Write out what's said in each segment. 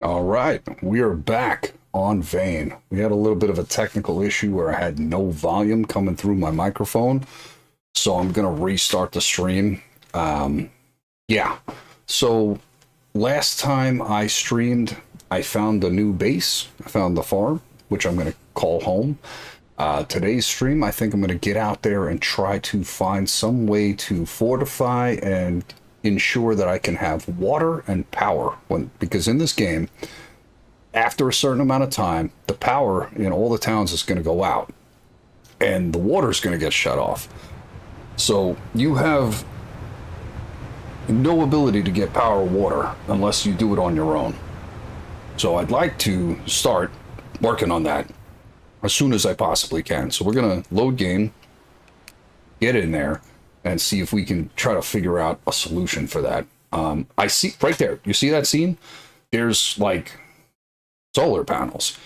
All right, we are back on Vane. We had a little bit of a technical issue where I had no volume coming through my microphone, so I'm gonna restart the stream. Yeah, so last time I streamed, I found a new base. I found the farm, which I'm gonna call home. Today's stream, I think I'm gonna get out there and try to find some way to fortify and ensure that I can have water and power because in this game after a certain amount of time, the power in all the towns is going to go out and the water is going to get shut off. So you have no ability to get power or water unless you do it on your own. So I'd like to start working on that as soon as I possibly can. So we're going to load game, get in there, and see if we can try to figure out a solution for that. I see right there. You see that scene? There's like solar panels.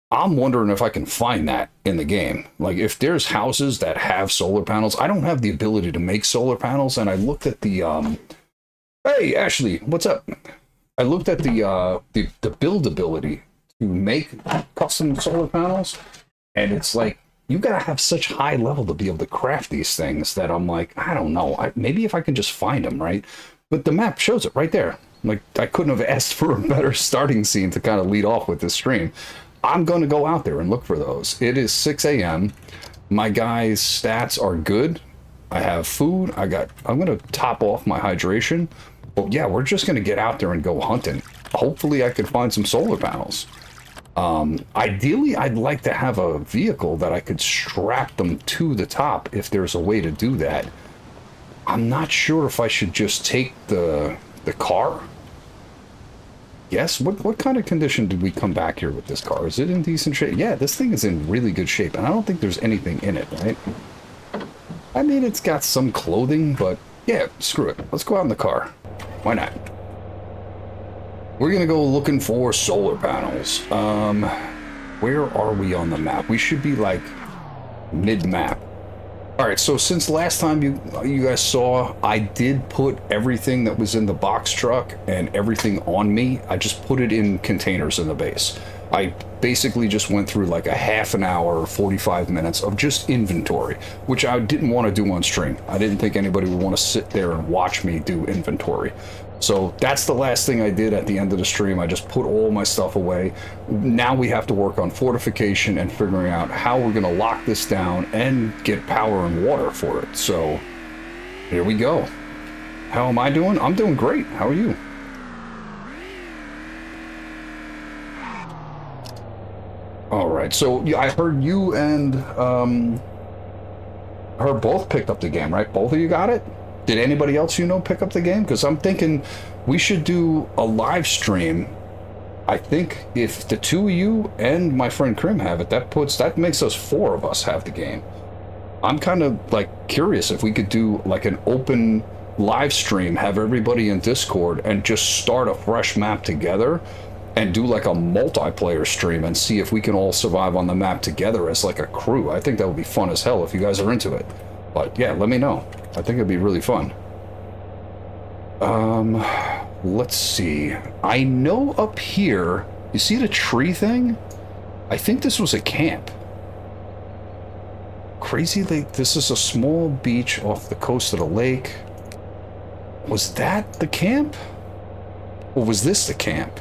I'm wondering if I can find that in the game. Like if there's houses that have solar panels, I don't have the ability to make solar panels. And I looked at the, hey Ashley, what's up? I looked at the build ability to make custom solar panels, and it's like you gotta have such high level to be able to craft these things that I'm like, I don't know. Maybe if I can just find them, right? But the map shows it right there. Like, I couldn't have asked for a better starting scene to kind of lead off with this stream. I'm going to go out there and look for those. It is 6 a.m. My guy's stats are good. I have food. I'm going to top off my hydration. But yeah, we're just going to get out there and go hunting. Hopefully I can find some solar panels. Ideally, I'd like to have a vehicle that I could strap them to the top if there's a way to do that. I'm not sure if I should just take the car. Yes, what kind of condition did we come back here with this car? Is it in decent shape? Yeah, this thing is in really good shape, and I don't think there's anything in it, right? I mean, it's got some clothing, but yeah, screw it. Let's go out in the car. Why not? We're gonna go looking for solar panels. Where are we on the map? We should be like mid-map. All right, so since last time you guys saw, I did put everything that was in the box truck and everything on me. I just put it in containers in the base. I basically just went through like a half an hour, 45 minutes of just inventory, which I didn't want to do on stream. I didn't think anybody would want to sit there and watch me do inventory. So that's the last thing I did at the end of the stream. I just put all my stuff away. Now we have to work on fortification and figuring out how we're going to lock this down and get power and water for it. So here we go. How am I doing? I'm doing great. How are you? All right. So I heard you and her both picked up the game, right? Both of you got it? Did anybody else pick up the game? Because I'm thinking we should do a live stream. I think if the two of you and my friend Krim have it, that makes us four of us have the game. I'm kind of like curious if we could do like an open live stream, have everybody in Discord and just start a fresh map together and do like a multiplayer stream and see if we can all survive on the map together as like a crew. I think that would be fun as hell if you guys are into it. But yeah, let me know. I think it'd be really fun. Let's see. I know up here, you see the tree thing? I think this was a camp. Crazy Lake, this is a small beach off the coast of the lake. Was that the camp? Or was this the camp?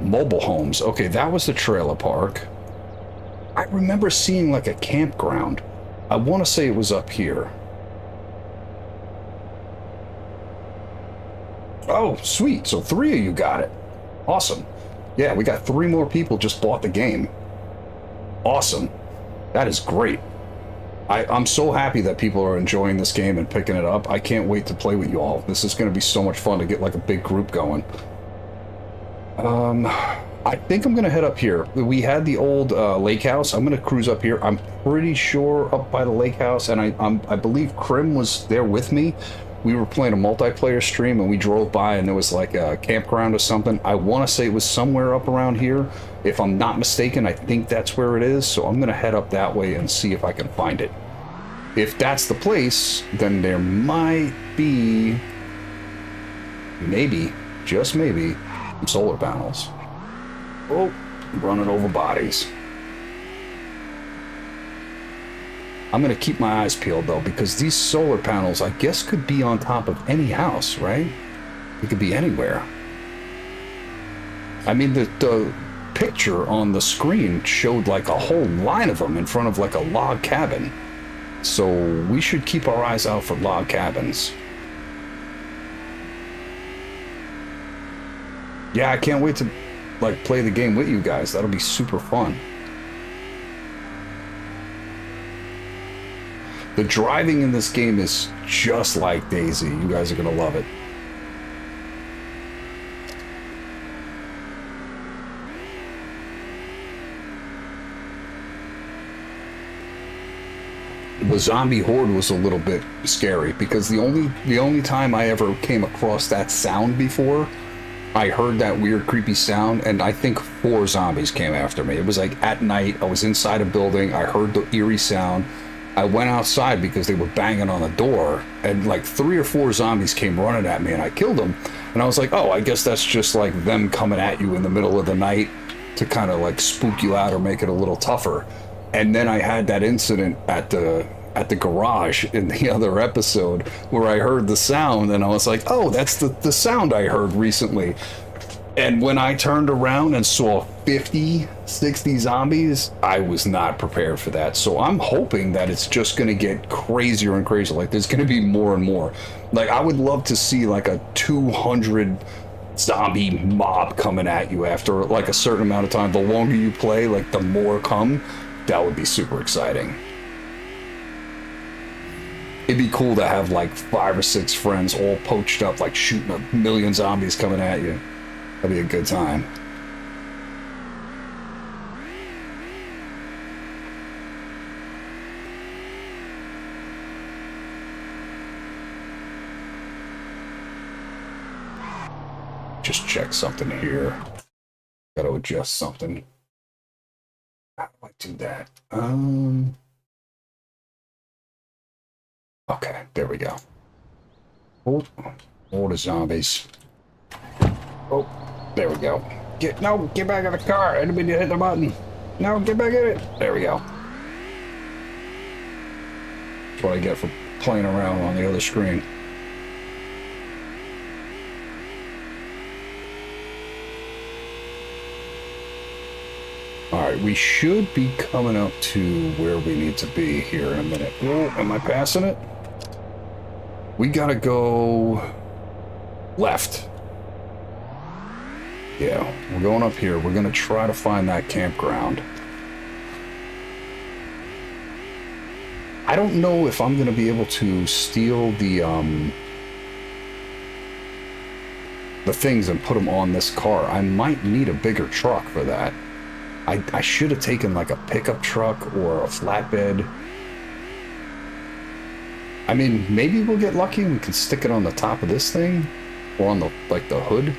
Mobile homes. Okay, that was the trailer park. I remember seeing like a campground. I want to say it was up here. Oh, sweet. So 3 of you got it. Awesome. Yeah, we got 3 more people just bought the game. Awesome. That is great. I'm so happy that people are enjoying this game and picking it up. I can't wait to play with you all. This is going to be so much fun to get like a big group going. I think I'm going to head up here. We had the old lake house. I'm going to cruise up here. I'm pretty sure up by the lake house, and I believe Krim was there with me. We were playing a multiplayer stream, and we drove by, and there was like a campground or something. I want to say it was somewhere up around here. If I'm not mistaken, I think that's where it is. So I'm going to head up that way and see if I can find it. If that's the place, then there might be, maybe, just maybe, solar panels. Oh, running over bodies. I'm going to keep my eyes peeled, though, because these solar panels, I guess, could be on top of any house, right? It could be anywhere. I mean, the picture on the screen showed like a whole line of them in front of like a log cabin. So we should keep our eyes out for log cabins. Yeah, I can't wait to like play the game with you guys. That'll be super fun. The driving in this game is just like Daisy. You guys are gonna love it. The zombie horde was a little bit scary because the only time I ever came across that sound before, I heard that weird creepy sound, and I think 4 zombies came after me. It was like at night, I was inside a building, I heard the eerie sound. I went outside because they were banging on the door, and like 3 or 4 zombies came running at me, and I killed them. And I was like, oh, I guess that's just like them coming at you in the middle of the night to kind of like spook you out or make it a little tougher. And then I had that incident at the garage in the other episode where I heard the sound, and I was like, oh, that's the sound I heard recently. And when I turned around and saw 50, 60 zombies, I was not prepared for that. So I'm hoping that it's just going to get crazier and crazier. Like, there's going to be more and more. Like, I would love to see, like, a 200 zombie mob coming at you after, like, a certain amount of time. The longer you play, like, the more come. That would be super exciting. It'd be cool to have, like, 5 or 6 friends all poached up, like, shooting a million zombies coming at you. That'd be a good time. Just check something here. Gotta adjust something. How do I do that? Okay, there we go. Oh, all the zombies. Oh, there we go. Get back in the car. Anybody hit the button? No, get back in it. There we go. That's what I get for playing around on the other screen. Alright, we should be coming up to where we need to be here in a minute. Oh, am I passing it? We gotta go left. Yeah, we're going up here. We're gonna try to find that campground. I don't know if I'm gonna be able to steal the things and put them on this car. I might need a bigger truck for that. I should have taken like a pickup truck or a flatbed. I mean, maybe we'll get lucky and we can stick it on the top of this thing or on the like the hood.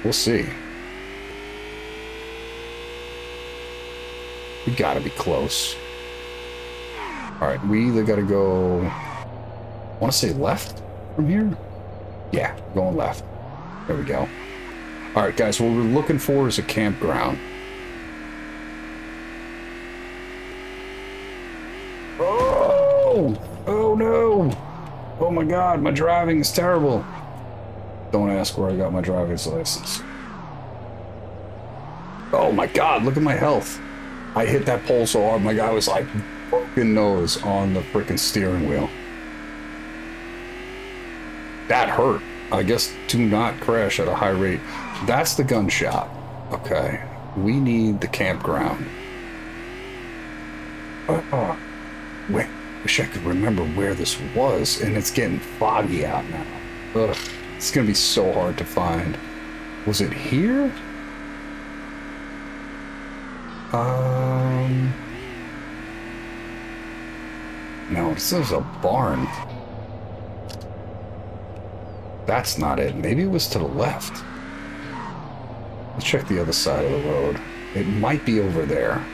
We'll see. We gotta be close. Alright, we either gotta go... I want to say left from here? Yeah, going left. There we go. Alright guys, what we're looking for is a campground. Oh! Oh no! Oh my god, my driving is terrible. Don't ask where I got my driver's license. Oh my god, look at my health. I hit that pole so hard, my guy was like broken nose on the freaking steering wheel. That hurt. I guess do not crash at a high rate. That's the gun shop. Okay. We need the campground. Wait, wish I could remember where this was, and it's getting foggy out now. Ugh. It's gonna be so hard to find. Was it here? No, this is a barn. That's not it. Maybe it was to the left. Let's check the other side of the road. It might be over there.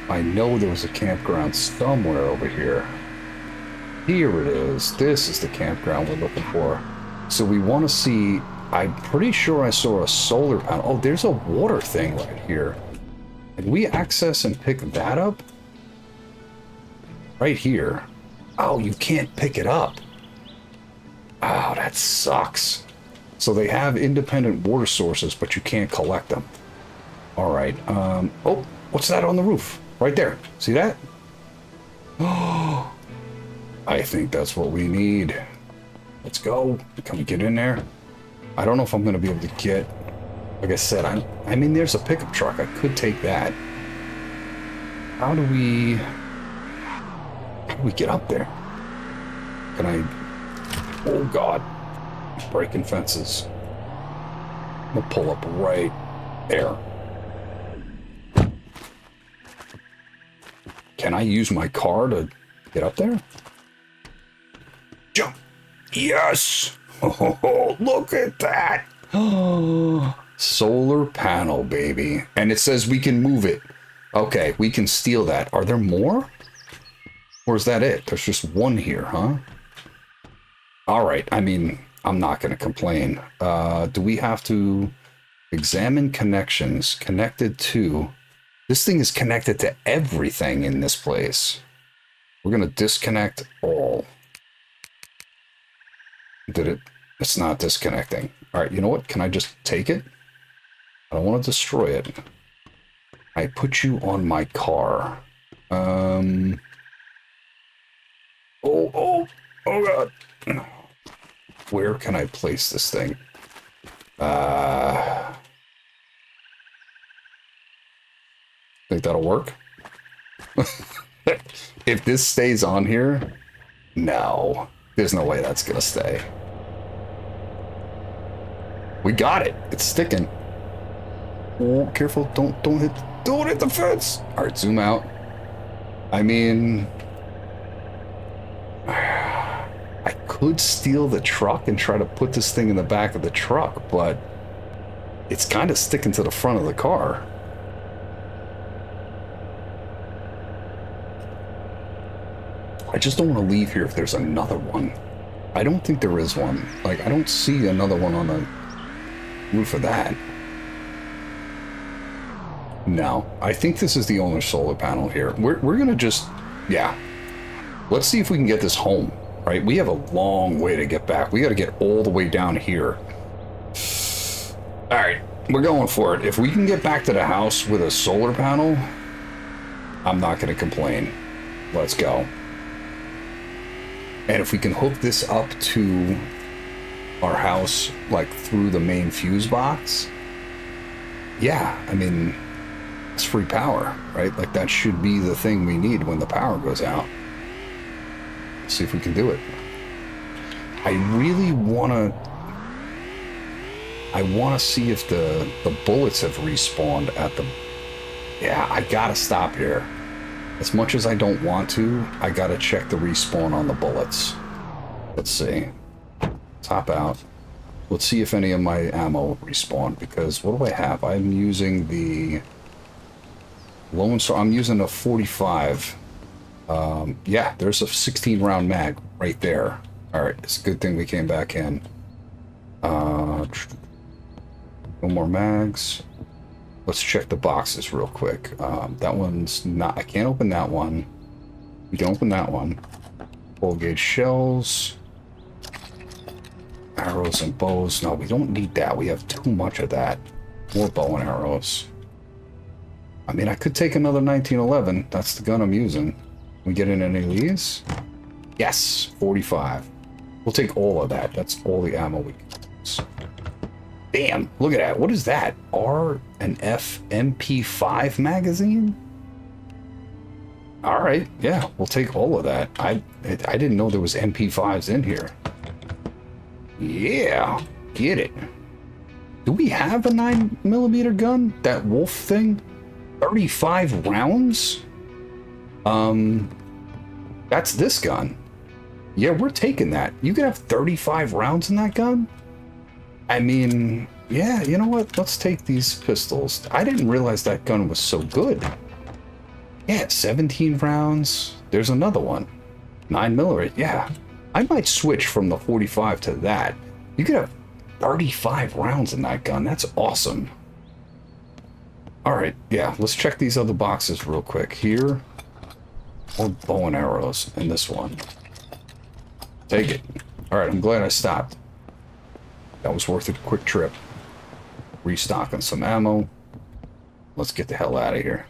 I know there was a campground somewhere over here. Here it is. This is the campground we're looking for. So we want to see... I'm pretty sure I saw a solar panel. Oh, there's a water thing right here. Can we access and pick that up? Right here. Oh, you can't pick it up. Oh, that sucks. So they have independent water sources, but you can't collect them. All right. Oh, what's that on the roof? Right there. See that? Oh, I think that's what we need. Let's go. Can we get in there? I don't know if I'm going to be able to get... Like I said, I mean, there's a pickup truck. I could take that. How do we get up there? Can I... Oh, God. Breaking fences. We'll pull up right there. Can I use my car to get up there? Jump. Yes. Oh, look at that. Oh, solar panel, baby. And it says we can move it. Okay, we can steal that. Are there more? Or is that it? There's just one here, huh? All right. I mean, I'm not going to complain. Do we have to examine connections connected to... This thing is connected to everything in this place. We're going to disconnect all. Did it? It's not disconnecting. All right, you know what? Can I just take it? I don't want to destroy it. I put you on my car. Oh, God. Where can I place this thing? Think that'll work? If this stays on here, no. There's no way that's gonna stay. We got it. It's sticking. Oh, careful. Don't hit the fence. All right, zoom out. I mean, I could steal the truck and try to put this thing in the back of the truck, but it's kind of sticking to the front of the car. I just don't want to leave here if there's another one. I don't think there is one. Like, I don't see another one on the roof of that. No, I think this is the only solar panel here. We're gonna just, yeah. Let's see if we can get this home, right? We have a long way to get back. We got to get all the way down here. All right, we're going for it. If we can get back to the house with a solar panel, I'm not gonna complain. Let's go. And if we can hook this up to our house, like through the main fuse box, yeah, I mean, it's free power, right? Like that should be the thing we need when the power goes out. Let's see if we can do it. I really want to see if the bullets have respawned at the... Yeah, I gotta stop here. As much as I don't want to, I gotta check the respawn on the bullets. Let's see. Top out. Let's see if any of my ammo respawn, because what do I have? I'm using the Lone Star. I'm using a 45. Yeah, there's a 16 round mag right there. All right, it's a good thing we came back in. No more mags. Let's check the boxes real quick. That one's not... I can't open that one. We can open that one. Full gauge shells. Arrows and bows. No, we don't need that. We have too much of that. More bow and arrows. I mean, I could take another 1911. That's the gun I'm using. Can we get in any of these? Yes, 45. We'll take all of that. That's all the ammo we can use. Damn, look at that. What is that? R and F MP5 magazine? All right, yeah, we'll take all of that. I didn't know there was MP5s in here. Yeah, get it. Do we have a 9mm gun? That wolf thing? 35 rounds? That's this gun. Yeah, we're taking that. You can have 35 rounds in that gun? I mean, yeah, you know what? Let's take these pistols. I didn't realize that gun was so good. Yeah, 17 rounds. There's another one. 9mm, yeah. I might switch from the 45 to that. You could have 35 rounds in that gun. That's awesome. Alright, yeah, let's check these other boxes real quick. Here, more bow and arrows in this one. Take it. Alright, I'm glad I stopped. That was worth a quick trip. Restocking some ammo. Let's get the hell out of here.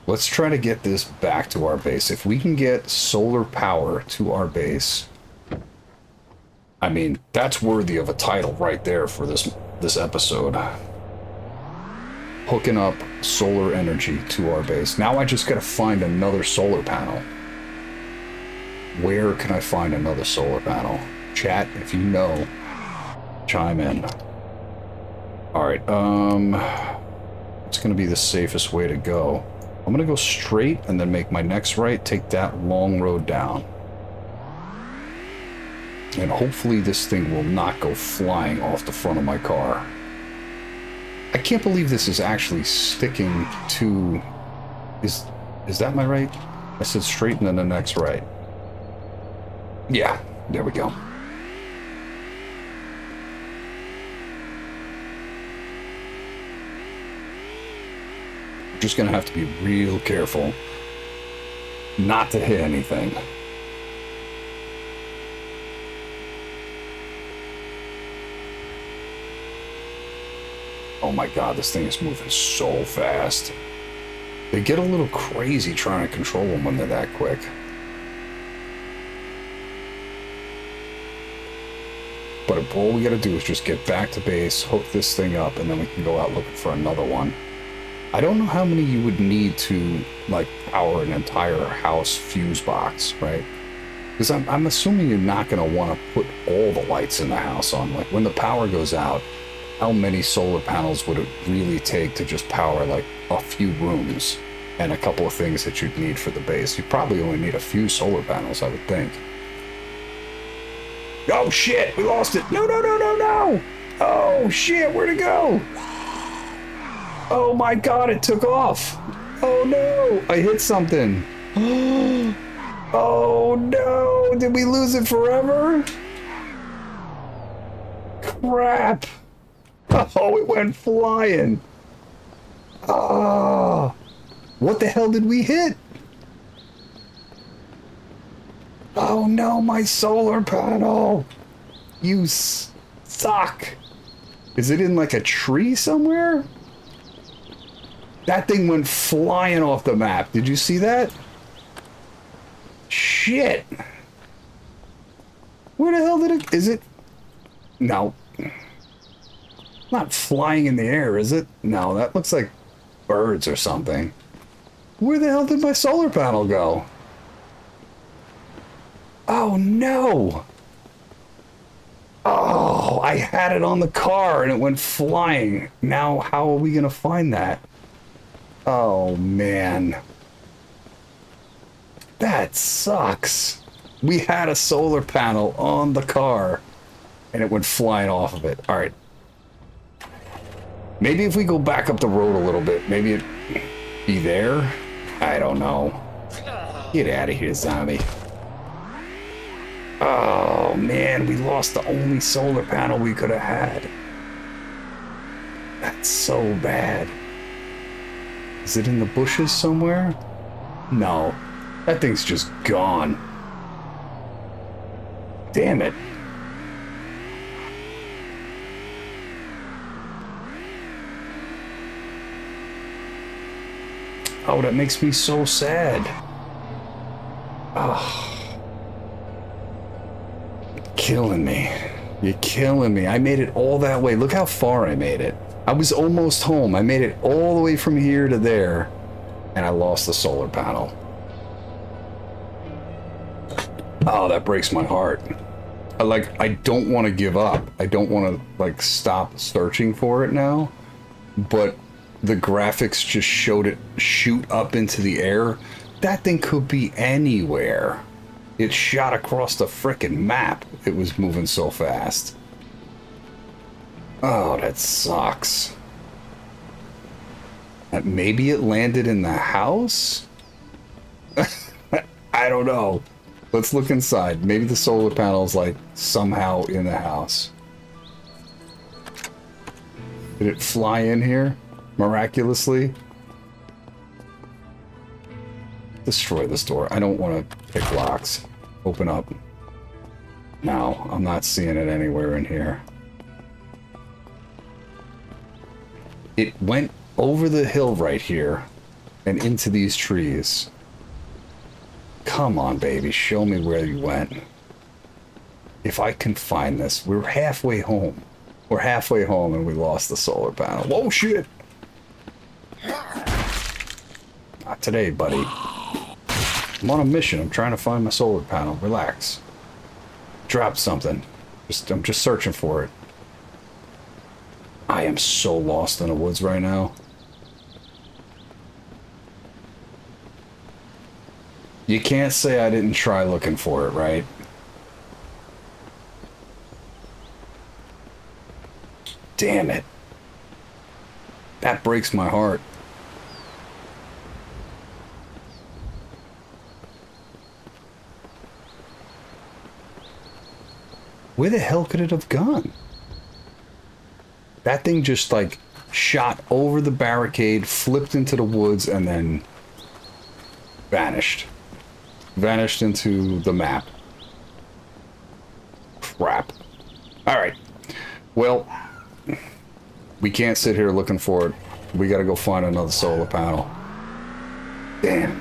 Let's try to get this back to our base. If we can get solar power to our base, I mean, that's worthy of a title right there for this episode. Hooking up solar energy to our base. Now I just gotta find another solar panel. Where can I find another solar panel? Chat, if you know, chime in. Alright, it's gonna be the safest way to go. I'm gonna go straight and then make my next right, take that long road down. And hopefully this thing will not go flying off the front of my car. I can't believe this is actually sticking to... Is that my right? I said straight and then the next right. Yeah, there we go. Just gonna have to be real careful not to hit anything. Oh my god, this thing is moving so fast. They get a little crazy trying to control them when they're that quick. But all we gotta do is just get back to base, hook this thing up, and then we can go out looking for another one. I don't know how many you would need to, like, power an entire house fuse box, right? Because I'm assuming you're not going to want to put all the lights in the house on. Like, when the power goes out, how many solar panels would it really take to just power, like, a few rooms and a couple of things that you'd need for the base? You probably only need a few solar panels, I would think. Oh, shit! We lost it! No, no, no, no, no! Oh, shit! Where'd it go? Oh my god, it took off. Oh no, I hit something. Oh no, did we lose it forever? Crap. Oh, it went flying. Oh, what the hell did we hit? Oh no, my solar panel. You suck. Is it in like a tree somewhere? That thing went flying off the map. Did you see that? Shit. Where the hell did it... Is it... No. Not flying in the air, is it? No, that looks like birds or something. Where the hell did my solar panel go? Oh, no. Oh, I had it on the car and it went flying. Now, how are we going to find that? Oh, man. That sucks. We had a solar panel on the car, and it went flying off of it. All right. Maybe if we go back up the road a little bit, maybe it'd be there? I don't know. Get out of here, zombie. Oh, man, we lost the only solar panel we could have had. That's so bad. Is it in the bushes somewhere? No. That thing's just gone. Damn it. Oh, that makes me so sad. Oh. You're killing me. You're killing me. I made it all that way. Look how far I made it. I was almost home. I made it all the way from here to there, and I lost the solar panel. Oh, that breaks my heart. I don't want to give up. I don't want to, like, stop searching for it now, but the graphics just showed it shoot up into the air. That thing could be anywhere. It shot across the frickin' map. It was moving so fast. Oh, that sucks. Maybe it landed in the house? I don't know. Let's look inside. Maybe the solar panel's like somehow in the house. Did it fly in here? Miraculously? Destroy this door. I don't want to pick locks. Open up. No, I'm not seeing it anywhere in here. It went over the hill right here and into these trees. Come on, baby. Show me where you went. If I can find this. We're halfway home. We're halfway home and we lost the solar panel. Whoa, shit! Not today, buddy. I'm on a mission. I'm trying to find my solar panel. Relax. Drop something. I'm just searching for it. I am so lost in the woods right now. You can't say I didn't try looking for it, right? Damn it. That breaks my heart. Where the hell could it have gone? That thing just like shot over the barricade, flipped into the woods, and then vanished. Vanished into the map. Crap. Alright. Well, we can't sit here looking for it. We gotta go find another solar panel. Damn.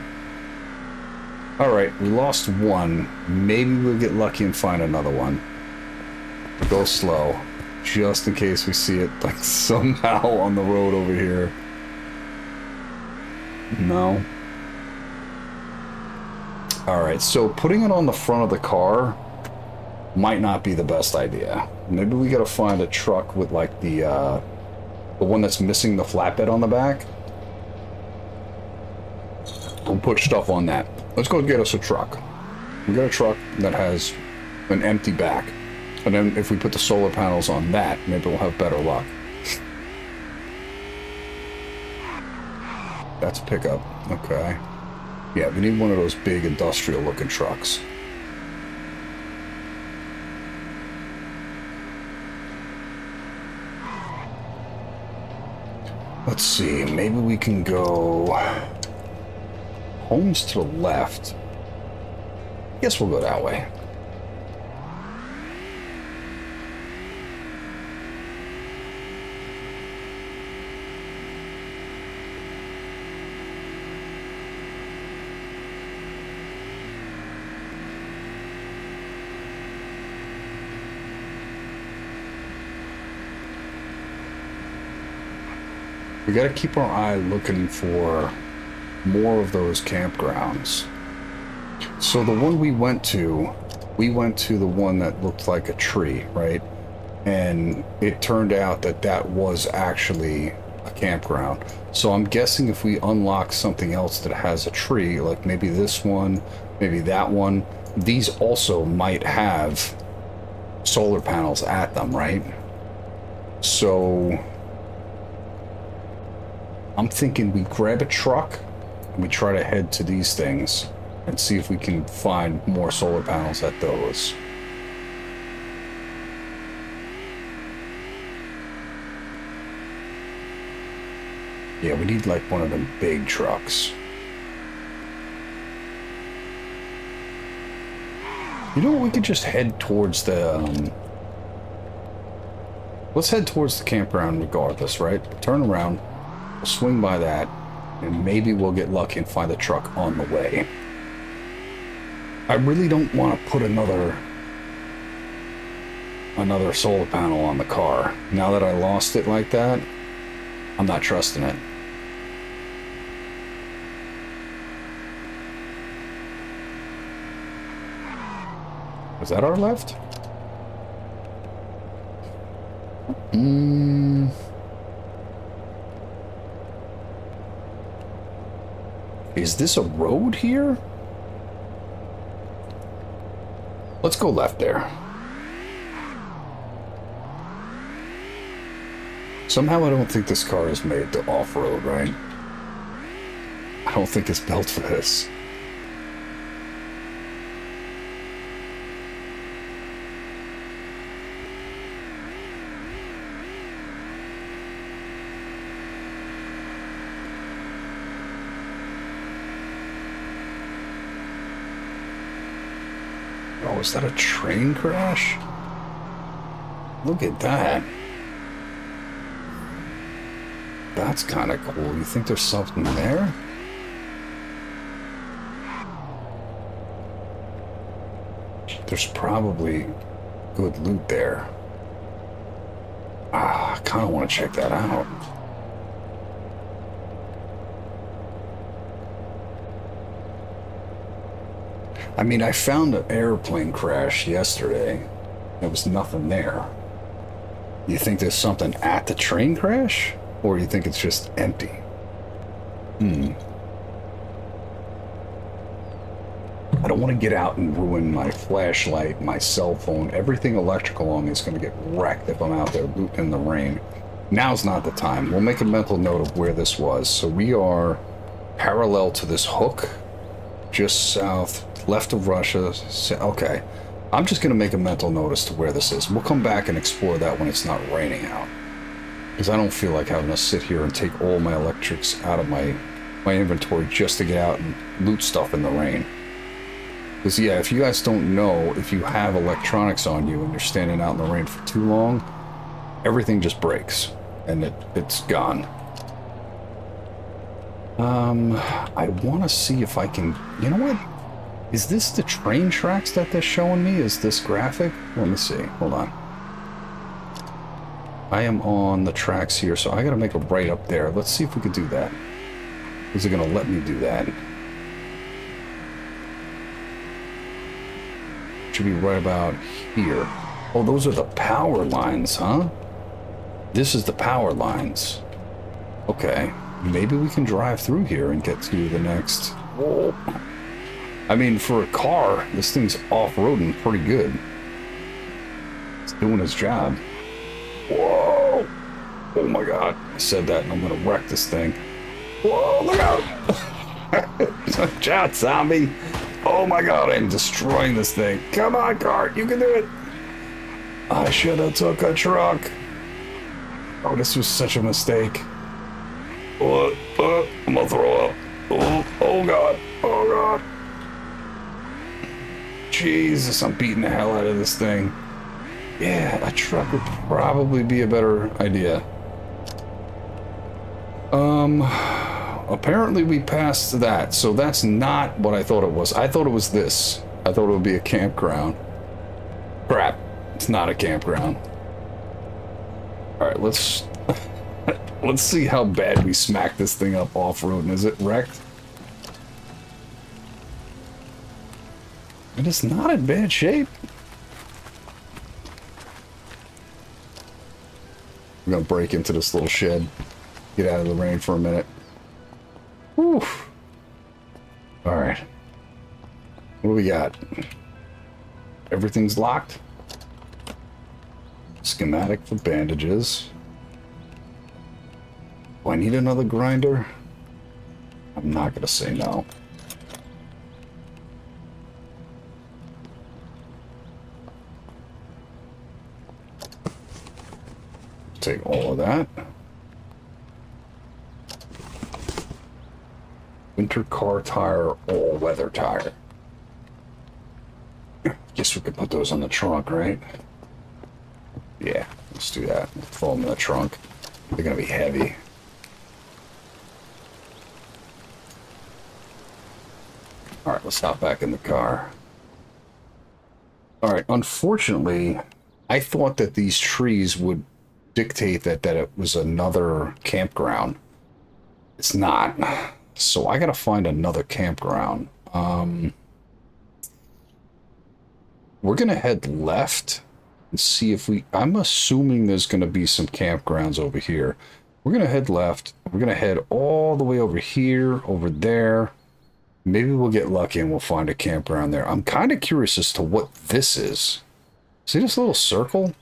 Alright, we lost one. Maybe we'll get lucky and find another one. Go slow. Just in case we see it like somehow on the road over here. No. Alright, so putting it on the front of the car might not be the best idea. Maybe we gotta find a truck with like the one that's missing the flatbed on the back. We'll put stuff on that. Let's go get us a truck. We got a truck that has an empty back. And then if we put the solar panels on that, maybe we'll have better luck. That's a pickup. Okay. Yeah, we need one of those big industrial looking trucks. Let's see, maybe we can go... Home's to the left. I guess we'll go that way. We gotta keep our eye looking for more of those campgrounds. So the one we went to the one that looked like a tree, right? And it turned out that that was actually a campground. So I'm guessing if we unlock something else that has a tree, like maybe this one, maybe that one, these also might have solar panels at them, right? So I'm thinking we grab a truck and we try to head to these things and see if we can find more solar panels at those. Yeah, we need like one of them big trucks. You know what, we could just head towards the, let's head towards the campground regardless, right? Turn around. Swing by that, and maybe we'll get lucky and find the truck on the way. I really don't want to put another solar panel on the car. Now that I lost it like that, I'm not trusting it. Was that our left? Is this a road here? Let's go left there. Somehow I don't think this car is made to off-road, right? I don't think it's built for this. Oh, is that a train crash? Look at that. That's kind of cool. You think there's something there? There's probably good loot there. I kind of want to check that out. I mean, I found an airplane crash yesterday. There was nothing there. You think there's something at the train crash? Or you think it's just empty? I don't want to get out and ruin my flashlight, my cell phone. Everything electrical on me is going to get wrecked if I'm out there in the rain. Now's not the time. We'll make a mental note of where this was. So we are parallel to this hook, just south, left of Russia. Okay. I'm just going to make a mental note as to where this is. We'll come back and explore that when it's not raining out. Because I don't feel like having to sit here and take all my electrics out of my inventory just to get out and loot stuff in the rain. Because, yeah, if you guys don't know, if you have electronics on you and you're standing out in the rain for too long, everything just breaks. And it's gone. I want to see if I can... You know what? Is this the train tracks that they're showing me? Is this graphic? Let me see. Hold on. I am on the tracks here, so I gotta make a right up there. Let's see if we can do that. Is it gonna let me do that? Should be right about here. Oh, those are the power lines, huh? This is the power lines. Okay. Maybe we can drive through here and get to the next... Whoa. I mean, for a car, this thing's off-roading pretty good. It's doing its job. Whoa! Oh my god. I said that and I'm gonna wreck this thing. Whoa, look out! Chat, zombie! Oh my god, I'm destroying this thing. Come on, cart, you can do it! I should have took a truck. Oh, this was such a mistake. I'm gonna throw up. Oh god. Oh god. Jesus, I'm beating the hell out of this thing. Yeah, a truck would probably be a better idea. Apparently we passed that, so that's not what I thought it was. I thought it was this. I thought it would be a campground. Crap, it's not a campground. Alright, let's see how bad we smack this thing up off-road. Is it wrecked? It is not in bad shape. I'm gonna break into this little shed. Get out of the rain for a minute. Whew. Alright. What do we got? Everything's locked. Schematic for bandages. Do I need another grinder? I'm not gonna say no. Take all of that. Winter car tire, all-weather tire. Guess we could put those on the trunk, right? Yeah, let's do that. Throw them in the trunk. They're gonna be heavy. Alright, let's hop back in the car. Alright, unfortunately, I thought that these trees would dictate that it was another campground. It's not. So I gotta find another campground. We're gonna head left and see if I'm assuming there's gonna be some campgrounds over here. We're gonna head left. We're gonna head all the way over here, over there. Maybe we'll get lucky and we'll find a campground there. I'm kind of curious as to what this is. See this little circle?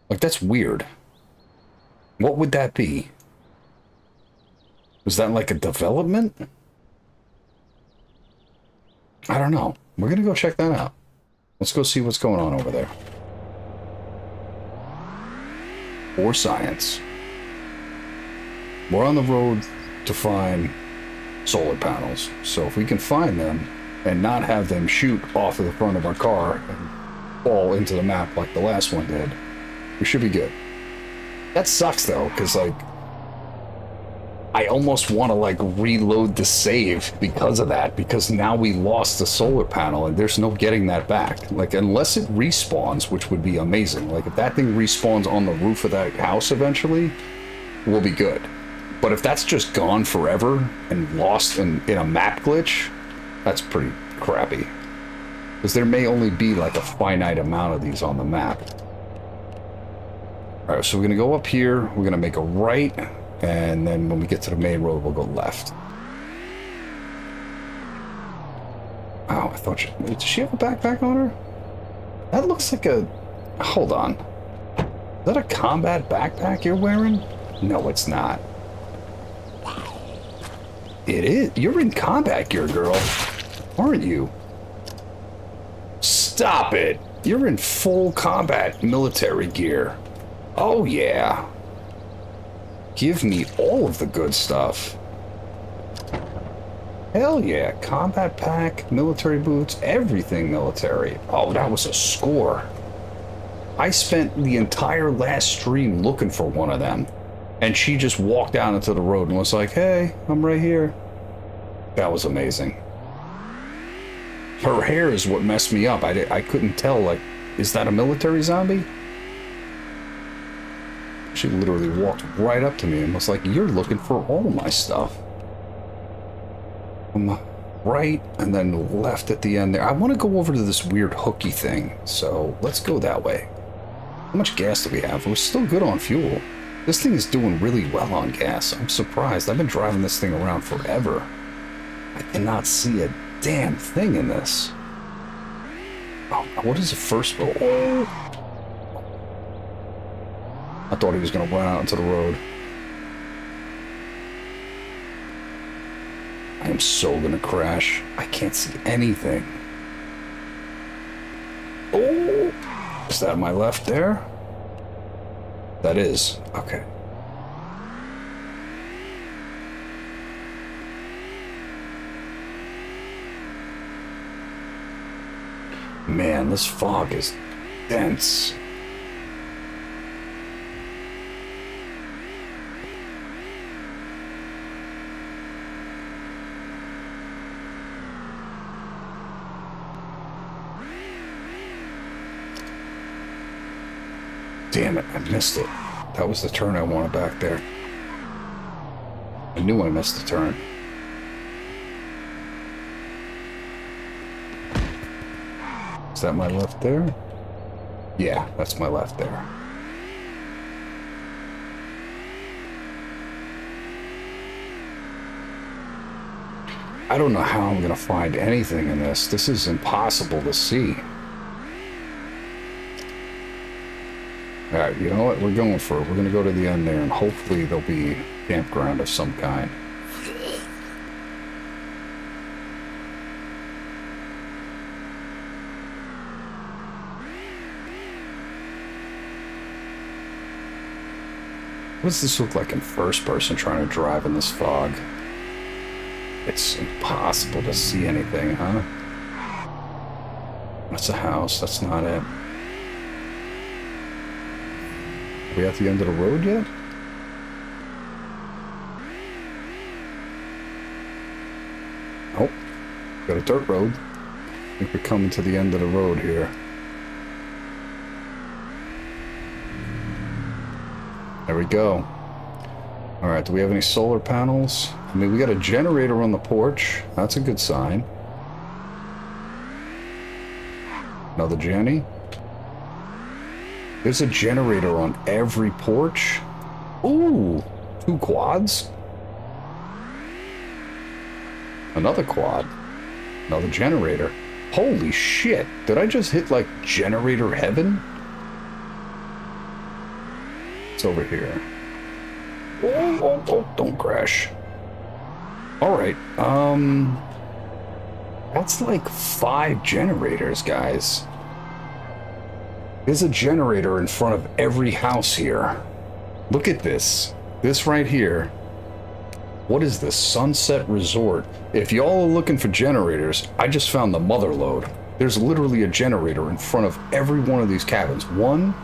Like, that's weird. What would that be? Was that like a development? I don't know. We're gonna go check that out. Let's go see what's going on over there. Or science. We're on the road to find solar panels. So if we can find them, and not have them shoot off of the front of our car and fall into the map like the last one did. We should be good. That sucks though, because like I almost want to like reload the save because of that, because now we lost the solar panel and there's no getting that back. Like unless it respawns, which would be amazing. Like if that thing respawns on the roof of that house eventually, we'll be good. But if that's just gone forever and lost in a map glitch, that's pretty crappy. Because there may only be like a finite amount of these on the map. Alright, so we're going to go up here, we're going to make a right, and then when we get to the main road, we'll go left. Oh, I thought she... Does she have a backpack on her? That looks like a... Hold on. Is that a combat backpack you're wearing? No, it's not. It is. You're in combat gear, girl. Aren't you? Stop it. You're in full combat military gear. Oh, yeah. Give me all of the good stuff. Hell yeah. Combat pack, military boots, everything military. Oh, that was a score. I spent the entire last stream looking for one of them. And she just walked out into the road and was like, hey, I'm right here. That was amazing. Her hair is what messed me up. I couldn't tell, like, is that a military zombie? She literally walked right up to me and was like, you're looking for all my stuff. Right, and then left at the end there. I want to go over to this weird hooky thing, so let's go that way. How much gas do we have? We're still good on fuel. This thing is doing really well on gas. I'm surprised. I've been driving this thing around forever. I cannot see a damn thing in this. Oh, what is the first? Oh! I thought he was going to run out into the road. I am so going to crash. I can't see anything. Oh! Is that my left there? That is. Okay. Man, this fog is dense. Damn it, I missed it. That was the turn I wanted back there. I knew I missed the turn. Is that my left there? Yeah, that's my left there. I don't know how I'm gonna find anything in this. This is impossible to see. Alright, you know what? We're going for it. We're gonna go to the end there, and hopefully there'll be campground of some kind. What does this look like in first person trying to drive in this fog? It's impossible to see anything, huh? That's a house. That's not it. Are we at the end of the road yet? Oh, got a dirt road. I think we're coming to the end of the road here. There we go. Alright, do we have any solar panels? I mean, we got a generator on the porch. That's a good sign. Another Jenny. There's a generator on every porch. Ooh, 2 quads. Another quad. Another generator. Holy shit. Did I just hit, like, generator heaven? It's over here. Oh, don't crash. Alright, that's like 5 generators, guys. There's a generator in front of every house here. Look at this. This right here What is this? Sunset Resort. If y'all are looking for generators, I just found the mother lode. There's literally a generator in front of every one of these cabins. 1,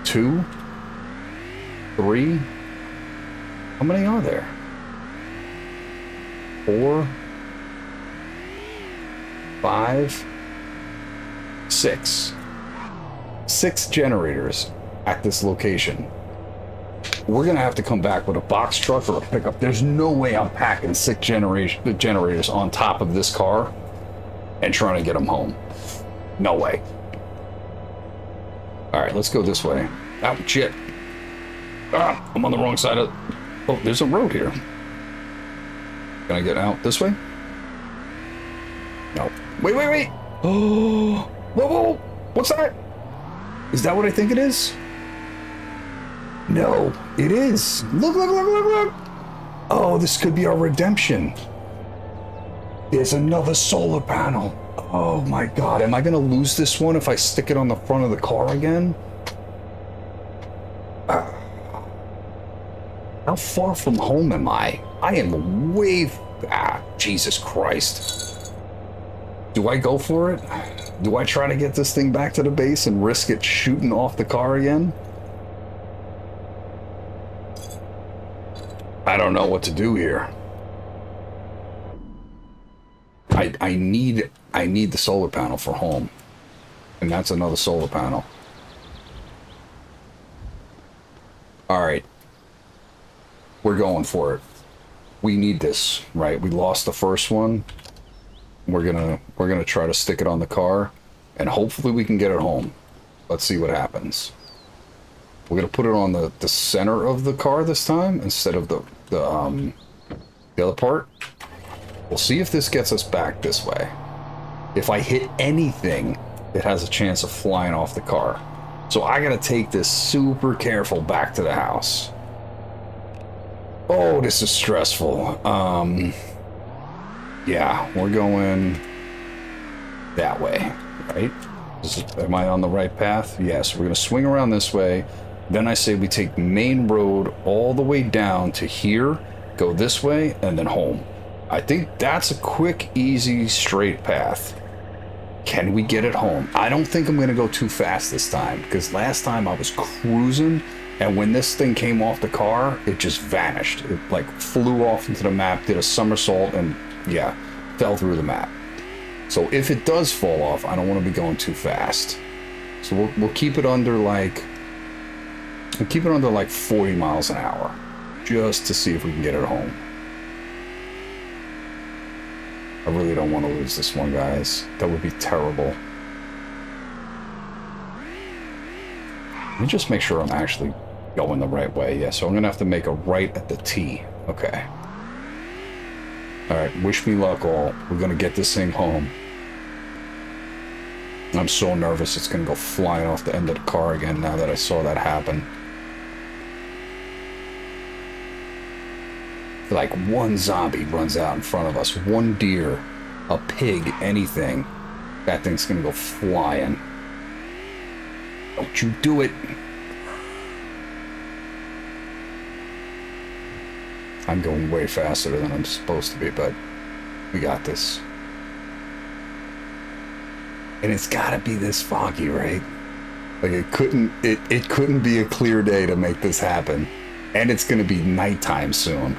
2, 3. How many are there? 4, 5, 6. 6 generators at this location. We're gonna have to come back with a box truck or a pickup. There's no way I'm packing 6 generators on top of this car and trying to get them home. No way. All right, let's go this way. Oh, shit. Ah, I'm on the wrong side of... Oh, there's a road here. Can I get out this way? No. Wait. Oh, whoa. What's that? Is that what I think it is? No, it is. Look. Oh, this could be our redemption. There's another solar panel. Oh my God, am I gonna lose this one if I stick it on the front of the car again? How far from home am I? I am way... Jesus Christ. Do I go for it? Do I try to get this thing back to the base and risk it shooting off the car again? I don't know what to do here. I need the solar panel for home. And that's another solar panel. Alright. We're going for it. We need this, right? We lost the first one. We're gonna try to stick it on the car, and hopefully we can get it home. Let's see what happens. We're gonna put it on the center of the car this time instead of the other part. We'll see if this gets us back this way. If I hit anything, it has a chance of flying off the car. So I gotta take this super careful back to the house. Oh, this is stressful. Yeah, we're going that way, right? Am I on the right path? Yes, we're gonna swing around this way. Then I say we take the main road all the way down to here, go this way, and then home. I think that's a quick, easy, straight path. Can we get it home? I don't think I'm gonna go too fast this time, because last time I was cruising, and when this thing came off the car, it just vanished. It like flew off into the map, did a somersault, and yeah, fell through the map. So if it does fall off, I don't want to be going too fast. So we'll keep it under like 40 miles an hour, just to see if we can get it home. I really don't want to lose this one, guys. That would be terrible. Let me just make sure I'm actually going the right way. Yeah, so I'm gonna have to make a right at the T. Okay. All right, wish me luck, all. We're gonna get this thing home. I'm so nervous it's gonna go flying off the end of the car again now that I saw that happen. Like one zombie runs out in front of us, one deer, a pig, anything. That thing's gonna go flying. Don't you do it. I'm going way faster than I'm supposed to be, but we got this. And it's gotta be this foggy, right? Like it couldn't be a clear day to make this happen. And it's gonna be nighttime soon.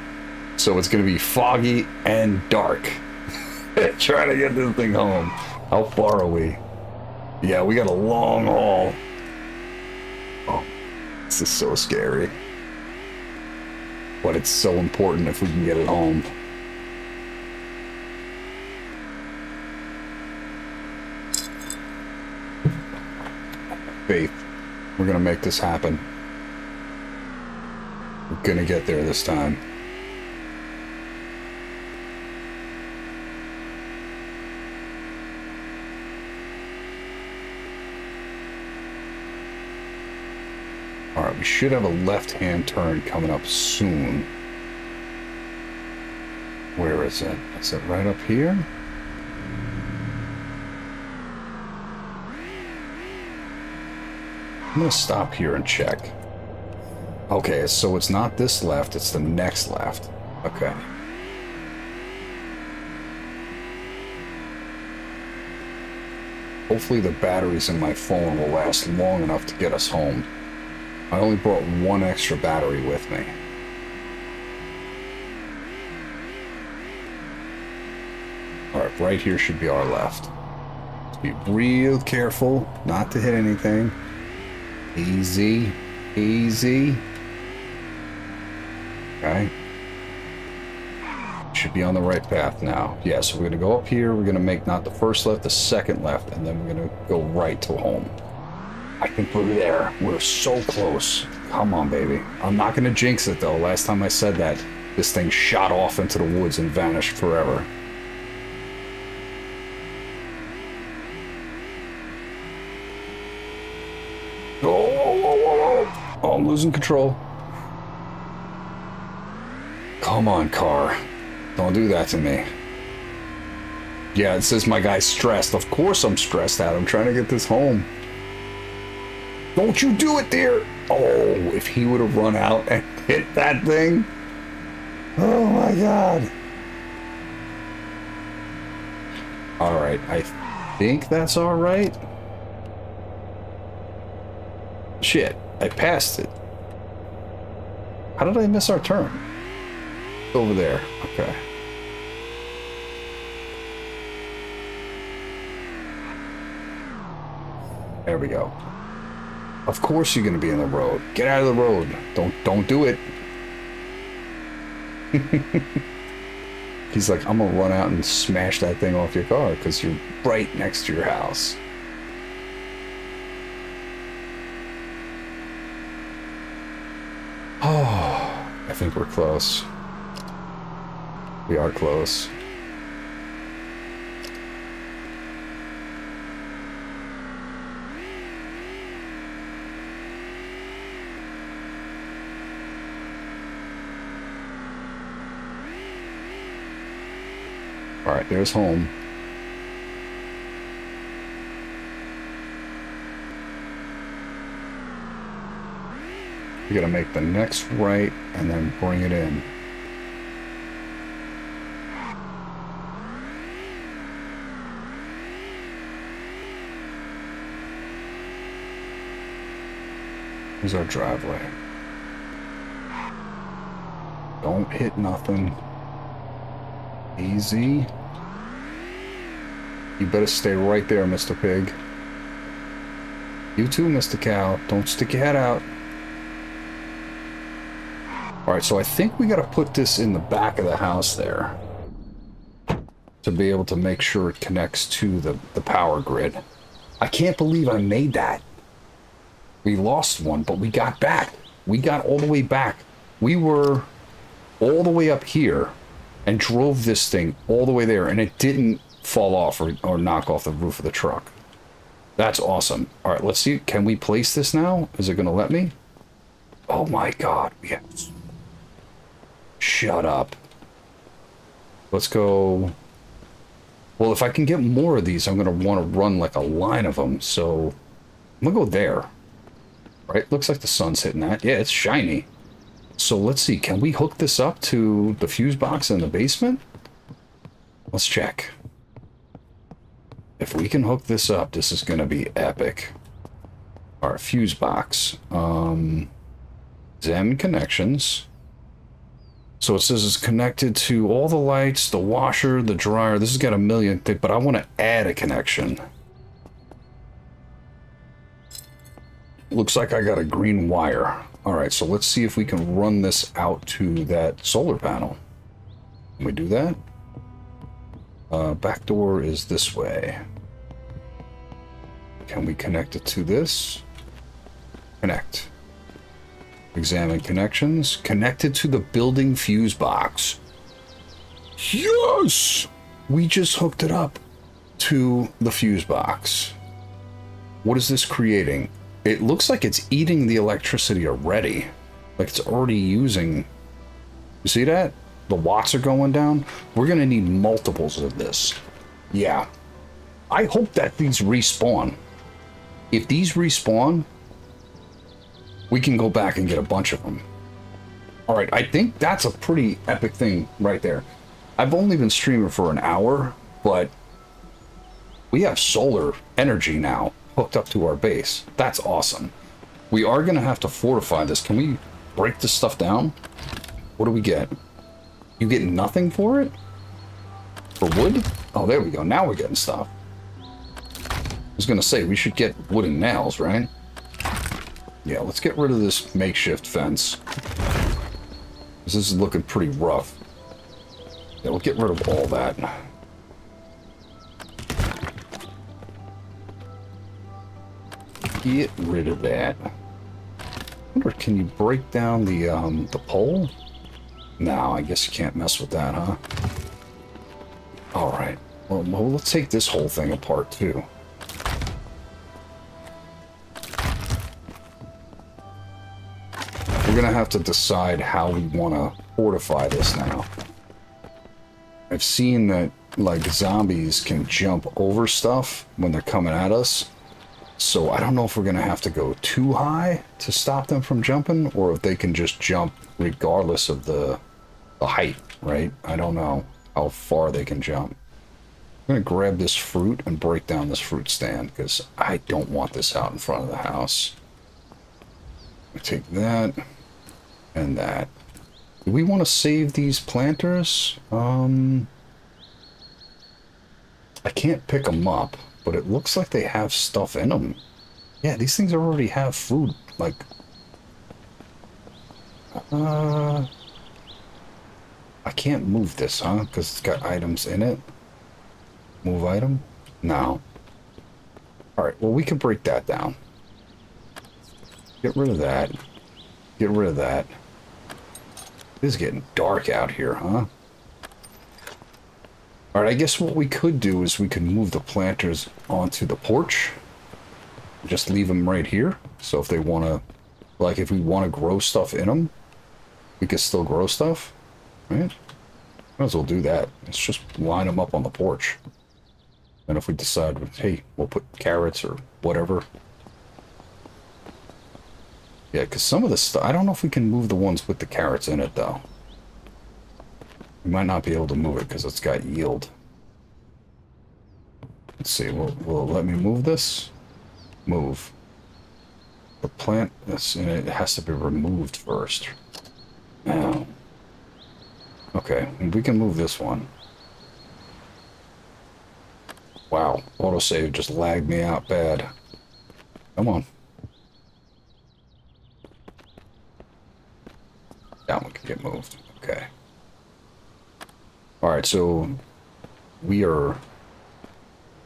So it's gonna be foggy and dark. Trying to get this thing home. How far are we? Yeah, we got a long haul. Oh, this is so scary. But it's so important if we can get it home. Faith. We're gonna make this happen. We're gonna get there this time. Alright, we should have a left-hand turn coming up soon. Where is it? Is it right up here? I'm gonna stop here and check. Okay, so it's not this left, it's the next left. Okay. Hopefully the batteries in my phone will last long enough to get us home. I only brought one extra battery with me. Alright, right here should be our left. Just be real careful not to hit anything. Easy, easy. Okay. Should be on the right path now. Yeah, so we're going to go up here. We're going to make not the first left, the second left, and then we're going to go right to home. I think we're there. We're so close. Come on, baby. I'm not going to jinx it, though. Last time I said that, this thing shot off into the woods and vanished forever. Oh, I'm losing control. Come on, car. Don't do that to me. Yeah, it says my guy's stressed. Of course I'm stressed out. I'm trying to get this home. Don't you do it, dear. Oh, if he would have run out and hit that thing. Oh, my God. All right, I think that's all right. Shit, I passed it. How did I miss our turn? Over there. Okay. There we go. Of course you're going to be in the road. Get out of the road. Don't do it. He's like, I'm going to run out and smash that thing off your car because you're right next to your house. Oh, I think we're close. We are close. All right, there's home. You gotta make the next right and then bring it in. Here's our driveway. Don't hit nothing. Easy. You better stay right there, Mr. Pig. You too, Mr. Cow. Don't stick your head out. Alright, so I think we gotta put this in the back of the house there to be able to make sure it connects to the power grid. I can't believe I made that. We lost one, but we got back. We got all the way back. We were all the way up here and drove this thing all the way there, and it didn't fall off or knock off the roof of the truck. That's awesome. All right, let's see. Can we place this now? Is it going to let me? Oh, my God. Yes. Shut up. Let's go. Well, if I can get more of these, I'm going to want to run like a line of them. So I'm going to go there. Right? Looks like the sun's hitting that. Yeah, it's shiny. So let's see. Can we hook this up to the fuse box in the basement? Let's check. If we can hook this up, this is going to be epic. Our fuse box. Examine connections. So it says it's connected to all the lights, the washer, the dryer. This has got a million things, but I want to add a connection. Looks like I got a green wire. All right, so let's see if we can run this out to that solar panel. Can we do that? Back door is this way. Can we connect it to this? Connect. Examine connections. Connected to the building fuse box. Yes! We just hooked it up to the fuse box. What is this creating? It looks like it's eating the electricity already. Like it's already using... You see that? The watts are going down. We're going to need multiples of this. Yeah. I hope that these respawn. If these respawn, we can go back and get a bunch of them. All right, I think that's a pretty epic thing right there. I've only been streaming for an hour, but we have solar energy now hooked up to our base. That's awesome. We are going to have to fortify this. Can we break this stuff down? What do we get? You get nothing for it? For wood? Oh, there we go. Now we're getting stuff. I was going to say, we should get wooden nails, right? Yeah, let's get rid of this makeshift fence. This is looking pretty rough. Yeah, we'll get rid of all that. Get rid of that. I wonder, can you break down the pole? No, I guess you can't mess with that, huh? Alright. Well, let's take this whole thing apart, too. We're gonna have to decide how we want to fortify this now. I've seen that, like, zombies can jump over stuff when they're coming at us. So I don't know if we're gonna have to go too high to stop them from jumping, or if they can just jump regardless of the height, right? I don't know how far they can jump. I'm gonna grab this fruit and break down this fruit stand, because I don't want this out in front of the house. I take that and that. Do we want to save these planters? I can't pick them up, but it looks like they have stuff in them. Yeah, these things already have food, like... I can't move this, huh? Because it's got items in it. Move item? No. Alright, well, we can break that down. Get rid of that. Get rid of that. It is getting dark out here, huh? Alright, I guess what we could do is we could move the planters onto the porch. Just leave them right here. So if they want to, like, if we want to grow stuff in them, we could still grow stuff, right? Might as well do that. Let's just line them up on the porch. And if we decide, hey, we'll put carrots or whatever. Yeah, because some of the stuff, I don't know if we can move the ones with the carrots in it, though. We might not be able to move it because it's got yield. Let's see, will it let me move this? Move. The plant, it has to be removed first. Now. Okay, we can move this one. Wow, autosave just lagged me out bad. Come on. That one can get moved. Okay. Alright, so we are,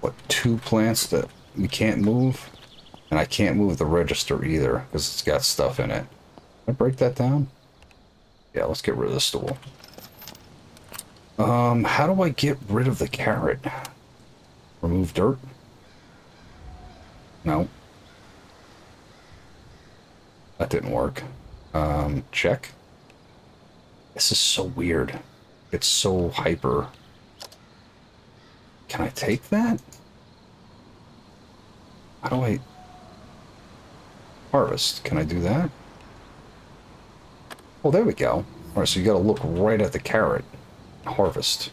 what, 2 plants that we can't move? And I can't move the register either, because it's got stuff in it. Can I break that down? Yeah, let's get rid of the stool. How do I get rid of the carrot? Remove dirt? No. That didn't work. Check. This is so weird. It's so hyper. Can I take that? How do I... Harvest. Can I do that? Oh, there we go. Alright, so you gotta look right at the carrot. Harvest.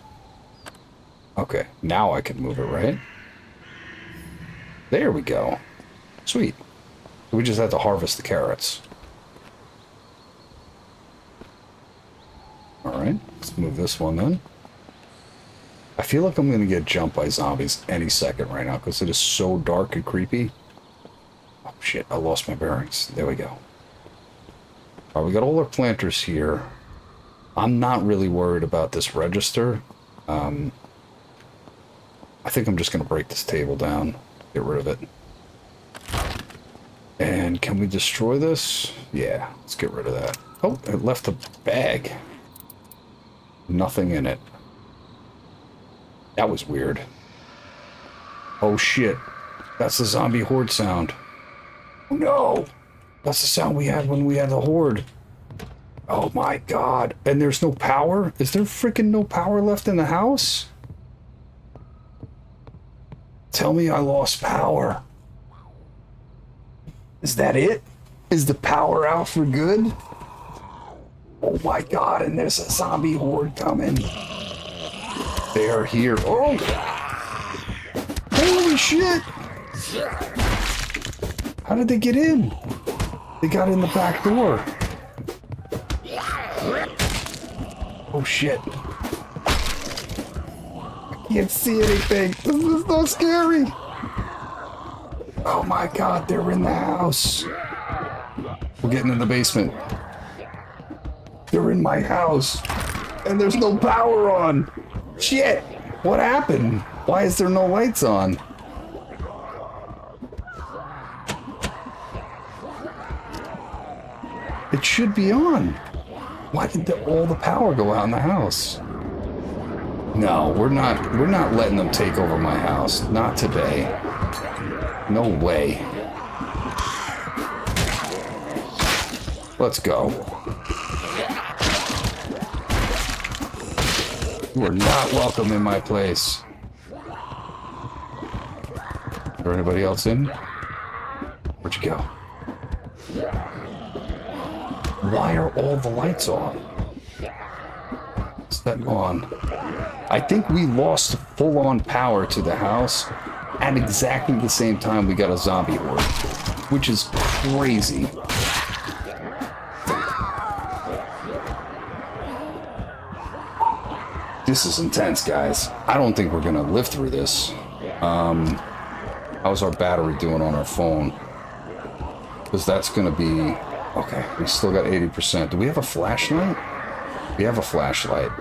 Okay, now I can move it, right? There we go. Sweet. We just have to harvest the carrots. Alright, let's move this one then. I feel like I'm going to get jumped by zombies any second right now because it is so dark and creepy. Oh shit, I lost my bearings. There we go. Alright, we got all our planters here. I'm not really worried about this register. I think I'm just going to break this table down. Get rid of it. And can we destroy this? Yeah, let's get rid of that. Oh, it left a bag. Nothing in it. That was weird. Oh shit. That's the zombie horde sound. Oh no! That's the sound we had when we had the horde. Oh my god. And there's no power? Is there freaking no power left in the house? Tell me I lost power. Is that it? Is the power out for good? Oh my god, and there's a zombie horde coming. They are here. Oh! Holy shit! How did they get in? They got in the back door. Oh shit. I can't see anything. This is so scary. Oh my god, they're in the house. We're getting in the basement. They're in my house. And there's no power on. Shit! What happened? Why is there no lights on? It should be on. Why did all the power go out in the house? No, we're not letting them take over my house. Not today. No way. Let's go. You are not welcome in my place. Is there anybody else in? Where'd you go? Why are all the lights off? Is that on? I think we lost full-on power to the house at exactly the same time we got a zombie horde, which is crazy. This is intense, guys. I don't think we're gonna live through this. How's our battery doing on our phone? Because that's gonna be... Okay, we still got 80%. Do we have a flashlight? We have a flashlight.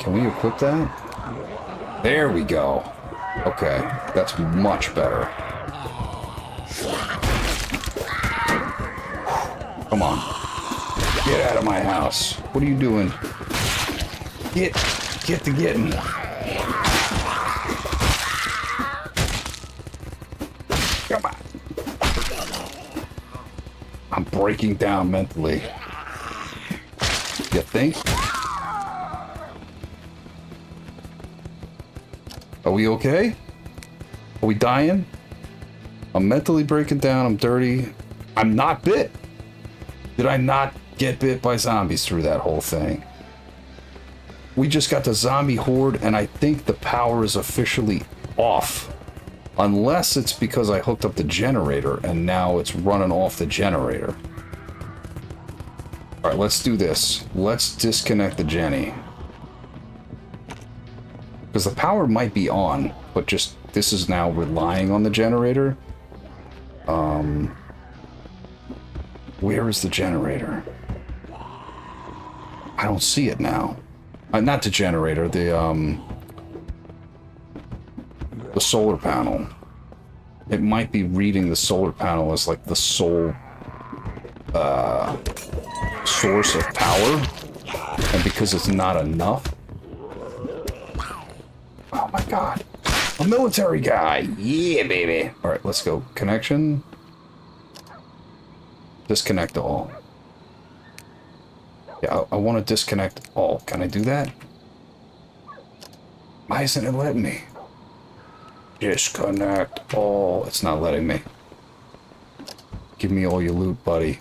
Can we equip that? There we go. Okay, that's much better. Come on. Get out of my house. What are you doing? Get to getting. Come on. I'm breaking down mentally. You think? Are we okay? Are we dying? I'm mentally breaking down. I'm dirty. I'm not bit. Did I not get bit by zombies through that whole thing? We just got the zombie horde, and I think the power is officially off. Unless it's because I hooked up the generator, and now it's running off the generator. Alright, let's do this. Let's disconnect the Jenny. Because the power might be on, but just this is now relying on the generator. Where is the generator? I don't see it now. Not the generator, the solar panel. It might be reading the solar panel as like the sole source of power, and because it's not enough. Oh my god, a military guy! Yeah, baby. All right, let's go. Connection. Disconnect all. Yeah, I want to disconnect all. Can I do that? Why isn't it letting me? Disconnect all. It's not letting me. Give me all your loot, buddy.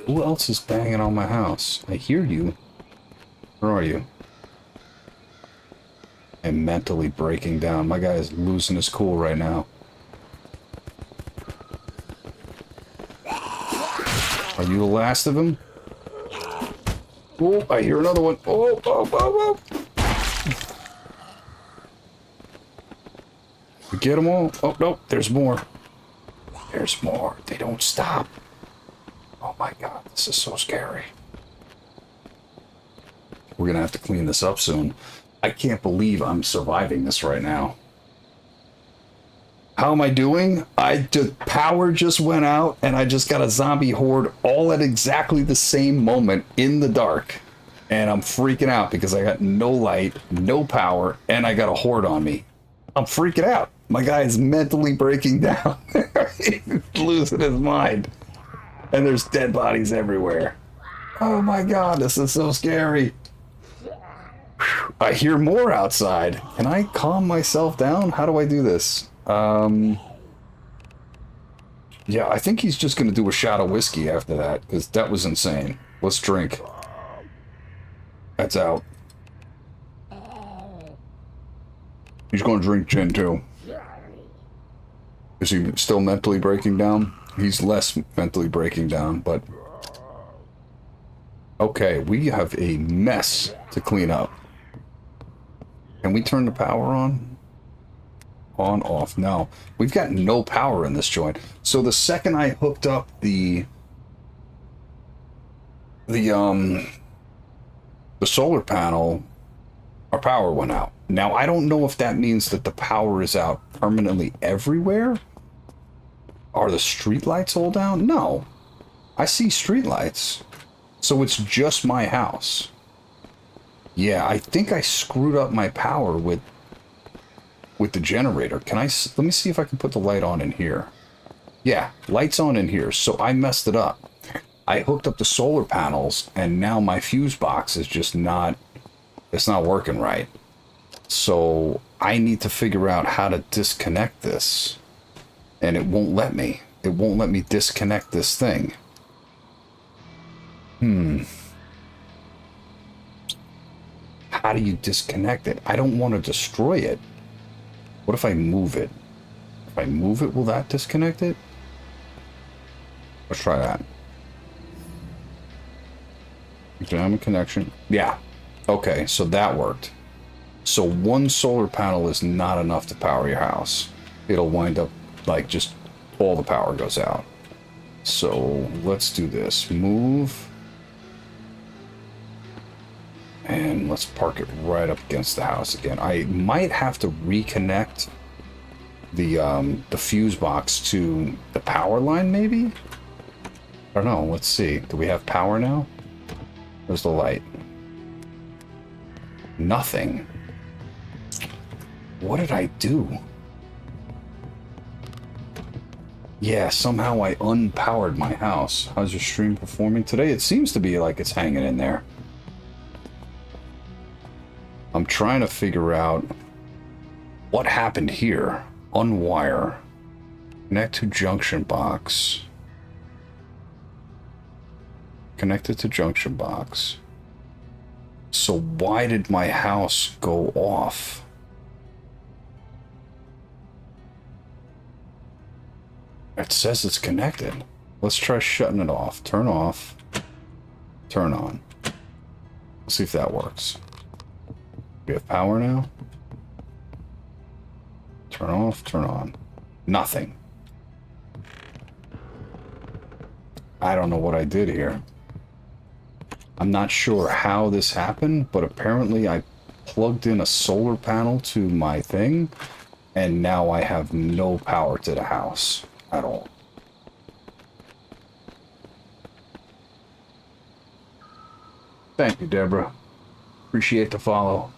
Who else is banging on my house? I hear you. Where are you? I'm mentally breaking down. My guy is losing his cool right now. Are you the last of him? Oh, I hear another one. Oh, oh, oh, oh. We get them all? Oh, no, there's more. There's more. They don't stop. Oh my god, this is so scary. We're gonna have to clean this up soon. I can't believe I'm surviving this right now. How am I doing? The power just went out and I just got a zombie horde all at exactly the same moment in the dark. And I'm freaking out because I got no light, no power, and I got a horde on me. I'm freaking out. My guy is mentally breaking down. He's losing his mind. And there's dead bodies everywhere. Oh my god, this is so scary. I hear more outside. Can I calm myself down? How do I do this? Yeah, I think he's just going to do a shot of whiskey after that, because that was insane. Let's drink. That's out. He's going to drink gin, too. Is he still mentally breaking down? He's less mentally breaking down, but... Okay, we have a mess to clean up. Can we turn the power on? On, off. No. We've got no power in this joint. So the second I hooked up the solar panel, our power went out. Now, I don't know if that means that the power is out permanently everywhere. Are the street lights all down? No. I see street lights. So it's just my house. Yeah, I think I screwed up my power with the generator. Let me see if I can put the light on in here. Yeah, lights on in here. So I messed it up. I hooked up the solar panels, and now my fuse box is just not, it's not working right. So I need to figure out how to disconnect this. And it won't let me. It won't let me disconnect this thing. How do you disconnect it? I don't want to destroy it. What if I move it? If I move it, will that disconnect it? Let's try that. Examine connection. Yeah. Okay, so that worked. So one solar panel is not enough to power your house. It'll wind up like just all the power goes out. So let's do this. Move. And let's park it right up against the house again. I might have to reconnect the fuse box to the power line, maybe? I don't know. Let's see. Do we have power now? Where's the light? Nothing. What did I do? Yeah, somehow I unpowered my house. How's your stream performing today? It seems to be like it's hanging in there. I'm trying to figure out what happened here. Unwire. Connect to junction box. Connected to junction box. So why did my house go off? It says it's connected. Let's try shutting it off. Turn off. Turn on. Let's see if that works. We have power now. Turn off, turn on. Nothing. I don't know what I did here. I'm not sure how this happened, but apparently I plugged in a solar panel to my thing, and now I have no power to the house at all. Thank you, Deborah. Appreciate the follow.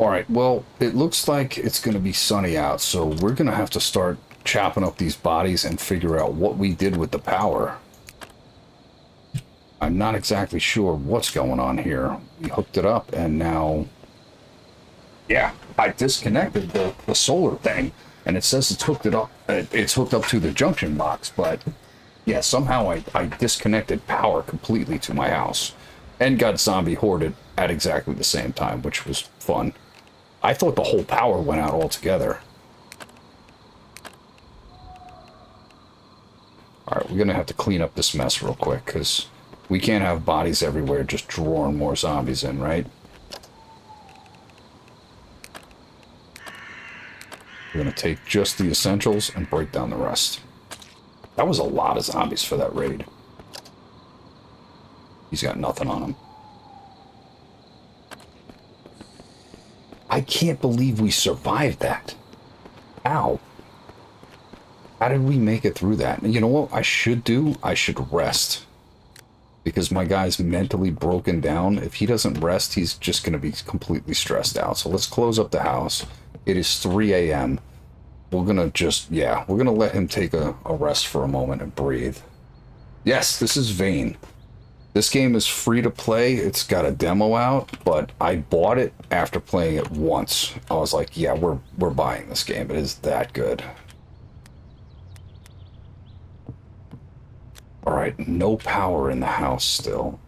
Alright, well, it looks like it's going to be sunny out, so we're going to have to start chopping up these bodies and figure out what we did with the power. I'm not exactly sure what's going on here. We hooked it up, and now... Yeah, I disconnected the solar thing, and it says it's hooked it up. It's hooked up to the junction box, but... Yeah, somehow I disconnected power completely to my house. And got zombie horded at exactly the same time, which was fun. I thought the whole power went out altogether. Alright, we're gonna have to clean up this mess real quick, because we can't have bodies everywhere just drawing more zombies in, right? We're gonna take just the essentials and break down the rest. That was a lot of zombies for that raid. He's got nothing on him. I can't believe we survived that. Ow. How did we make it through that? You know what I should do? I should rest. Because my guy's mentally broken down. If he doesn't rest, he's just going to be completely stressed out. So let's close up the house. It is 3 a.m. We're going to just, yeah, we're going to let him take a rest for a moment and breathe. Yes, this is Vane. This game is free to play. It's got a demo out, but I bought it after playing it once. I was like, yeah, we're buying this game. It is that good. All right, no power in the house still.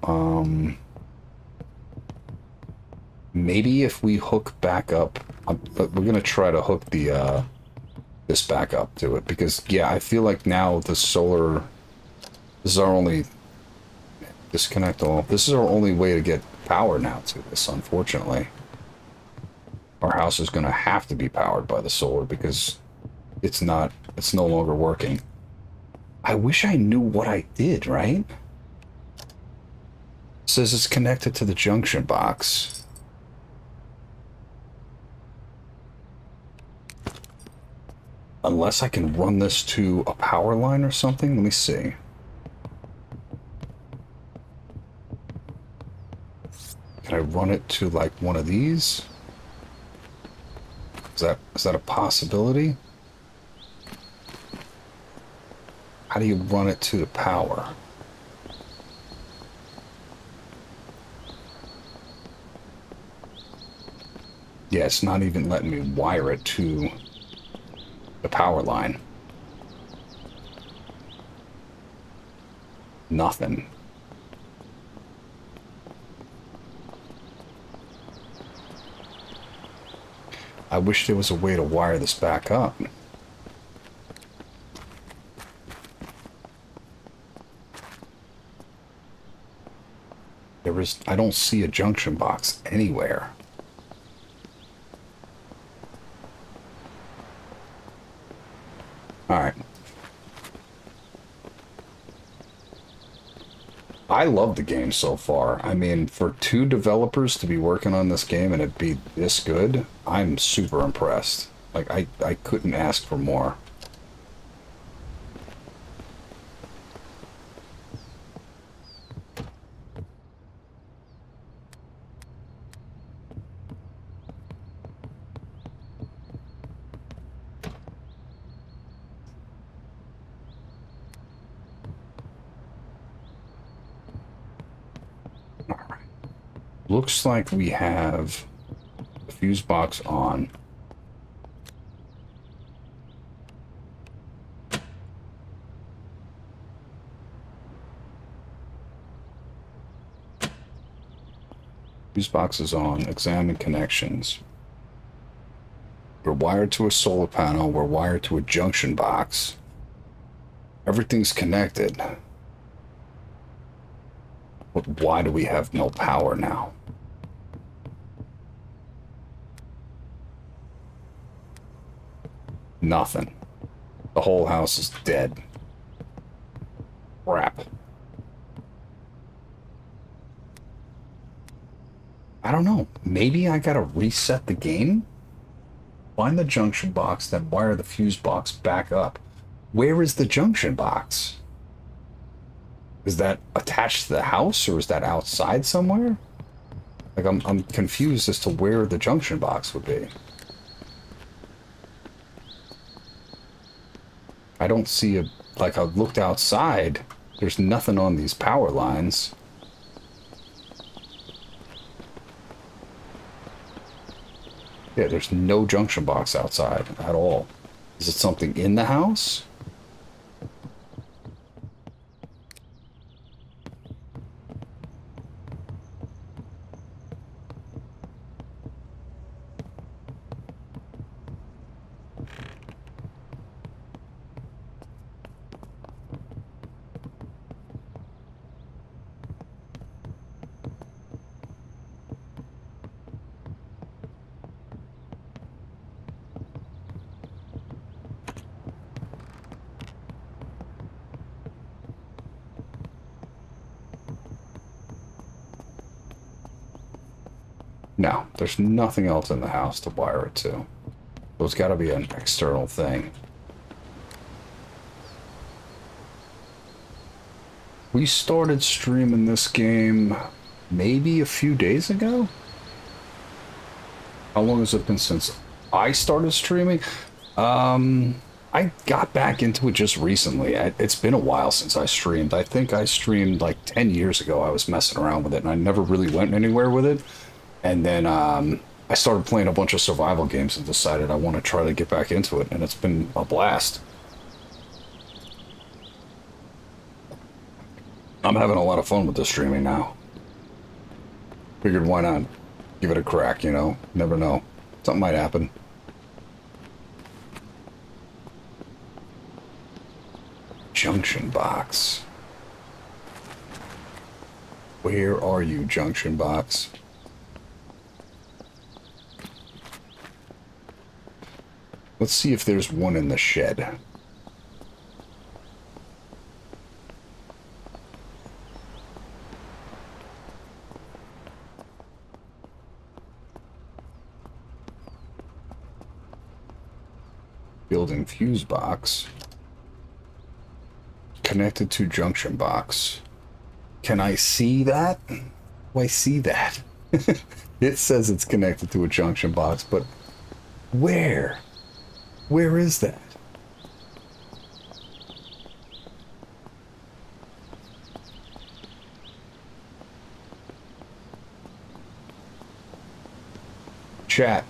Maybe if we hook back up, but we're gonna try to hook the this back up to it because yeah, I feel like now the solar. This is our only disconnect all. This is our only way to get power now to this. Unfortunately, our house is gonna have to be powered by the solar because it's not. It's no longer working. I wish I knew what I did. Right? It says it's connected to the junction box. Unless I can run this to a power line or something. Let me see. Can I run it to like one of these? Is that a possibility? How do you run it to the power? Yeah, it's not even letting me wire it to the power line. Nothing. I wish there was a way to wire this back up. I don't see a junction box anywhere. All right. I love the game so far. I mean, for 2 developers to be working on this game and it be this good, I'm super impressed. Like, I couldn't ask for more. Looks like we have the fuse box on. Fuse box is on. Examine connections. We're wired to a solar panel. We're wired to a junction box. Everything's connected. But why do we have no power now? Nothing. The whole house is dead. Crap. I don't know. Maybe I gotta reset the game? Find the junction box, then wire the fuse box back up. Where is the junction box? Is that attached to the house or is that outside somewhere? Like I'm confused as to where the junction box would be. I don't see a, like I've looked outside, there's nothing on these power lines. Yeah, there's no junction box outside at all. Is it something in the house? No, there's nothing else in the house to wire it to. So it's got to be an external thing. We started streaming this game maybe a few days ago? How long has it been since I started streaming? I got back into it just recently. It's been a while since I streamed. I think I streamed like 10 years ago. I was messing around with it and I never really went anywhere with it. And then I started playing a bunch of survival games and decided I want to try to get back into it. And it's been a blast. I'm having a lot of fun with the streaming now. Figured why not give it a crack, you know? Never know. Something might happen. Junction box. Where are you, junction box? Let's see if there's one in the shed. Building fuse box. Connected to junction box. Can I see that? Oh, I see that. It says it's connected to a junction box, but where? Where is that? Chat,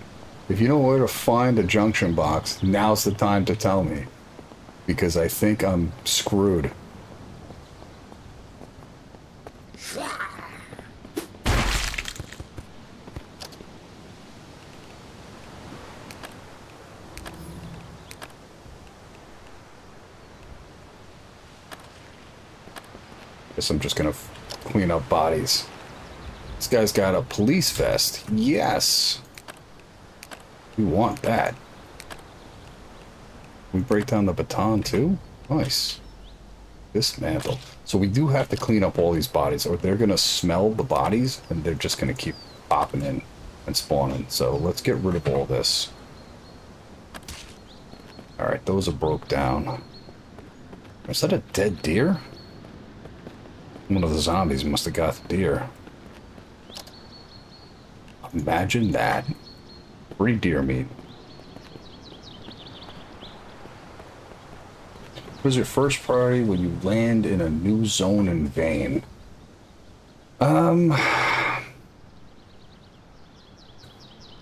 if you know where to find a junction box, now's the time to tell me. Because I think I'm screwed. Guess I'm just gonna clean up bodies. This guy's got a police vest. Yes! We want that. We break down the baton too? Nice. Dismantle. So we do have to clean up all these bodies, or they're gonna smell the bodies and they're just gonna keep popping in and spawning. So let's get rid of all this. Alright, those are broke down. Is that a dead deer? One of the zombies must have got the deer. Imagine that. Free deer meat. What is your first priority when you land in a new zone in Vane?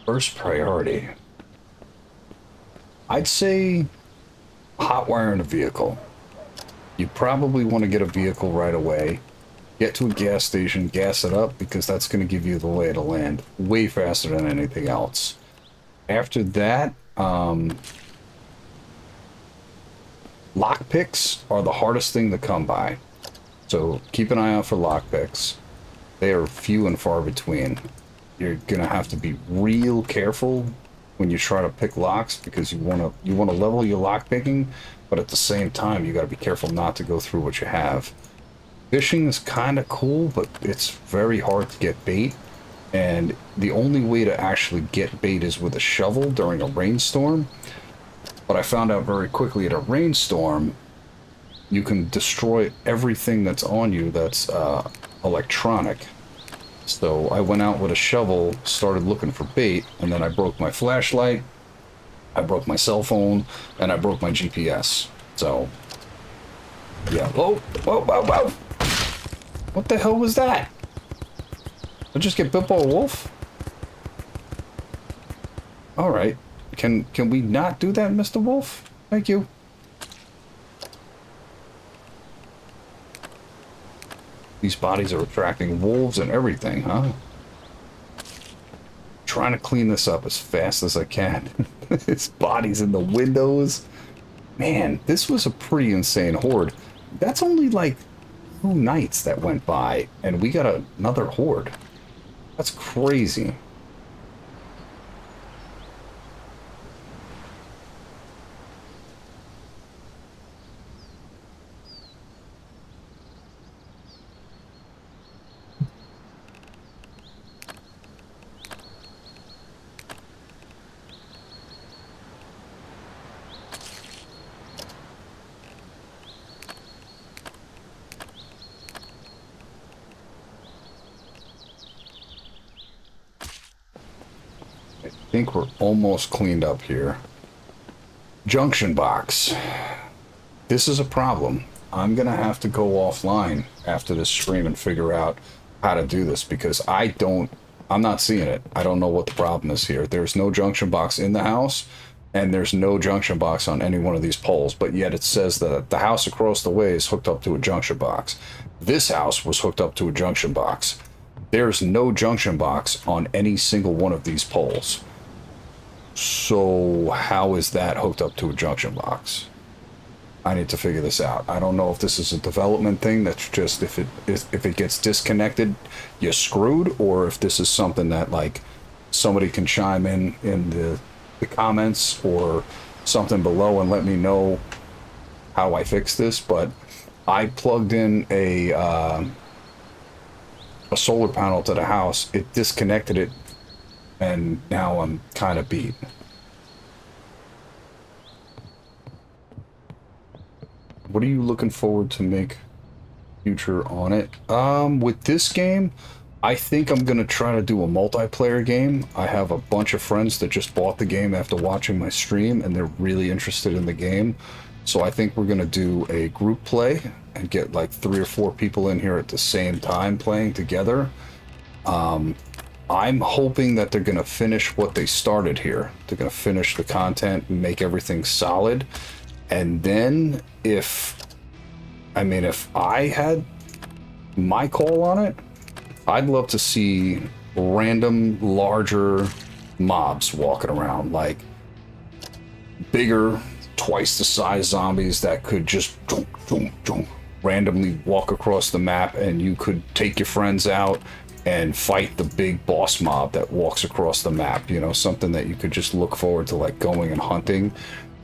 First priority. I'd say hotwiring a vehicle. You probably want to get a vehicle right away. Get to a gas station, gas it up, because that's going to give you the lay of the land way faster than anything else. After that, lockpicks are the hardest thing to come by. So keep an eye out for lockpicks. They are few and far between. You're going to have to be real careful when you try to pick locks, because you want to level your lockpicking, but at the same time you got to be careful not to go through what you have. Fishing is kind of cool, but it's very hard to get bait, and the only way to actually get bait is with a shovel during a rainstorm. But I found out very quickly at a rainstorm, you can destroy everything that's on you that's electronic. So I went out with a shovel, started looking for bait, and then I broke my flashlight, I broke my cell phone, and I broke my GPS. So, yeah. Whoa, whoa, whoa, whoa! What the hell was that? Did I just get bit by a wolf? Alright. Can we not do that, Mr. Wolf? Thank you. These bodies are attracting wolves and everything, huh? Trying to clean this up as fast as I can. It's bodies in the windows. Man, this was a pretty insane horde. That's only like 2 nights that went by, and we got another horde. That's crazy. I think we're almost cleaned up here. Junction box. This is a problem. I'm gonna have to go offline after this stream and figure out how to do this, because I'm not seeing it. I don't know what the problem is here. There's no junction box in the house, and there's no junction box on any one of these poles, but yet it says that the house across the way is hooked up to a junction box. This house was hooked up to a junction box. There's no junction box on any single one of these poles. So how is that hooked up to a junction box? I need to figure this out. I don't know if this is a development thing that's just if it gets disconnected, you're screwed, or if this is something that like somebody can chime in the comments or something below and let me know how I fix this. But I plugged in a solar panel to the house. It disconnected it, and now I'm kind of beat. What are you looking forward to make future on it? With this game, I think I'm gonna try to do a multiplayer game. I have a bunch of friends that just bought the game after watching my stream, and they're really interested in the game. So I think we're gonna do a group play and get like 3 or 4 people in here at the same time playing together. I'm hoping that they're gonna finish what they started here. They're gonna finish the content and make everything solid. And then if I had my call on it, I'd love to see random larger mobs walking around, like bigger, twice the size zombies that could just randomly walk across the map, and you could take your friends out and fight the big boss mob that walks across the map. You know, something that you could just look forward to, like going and hunting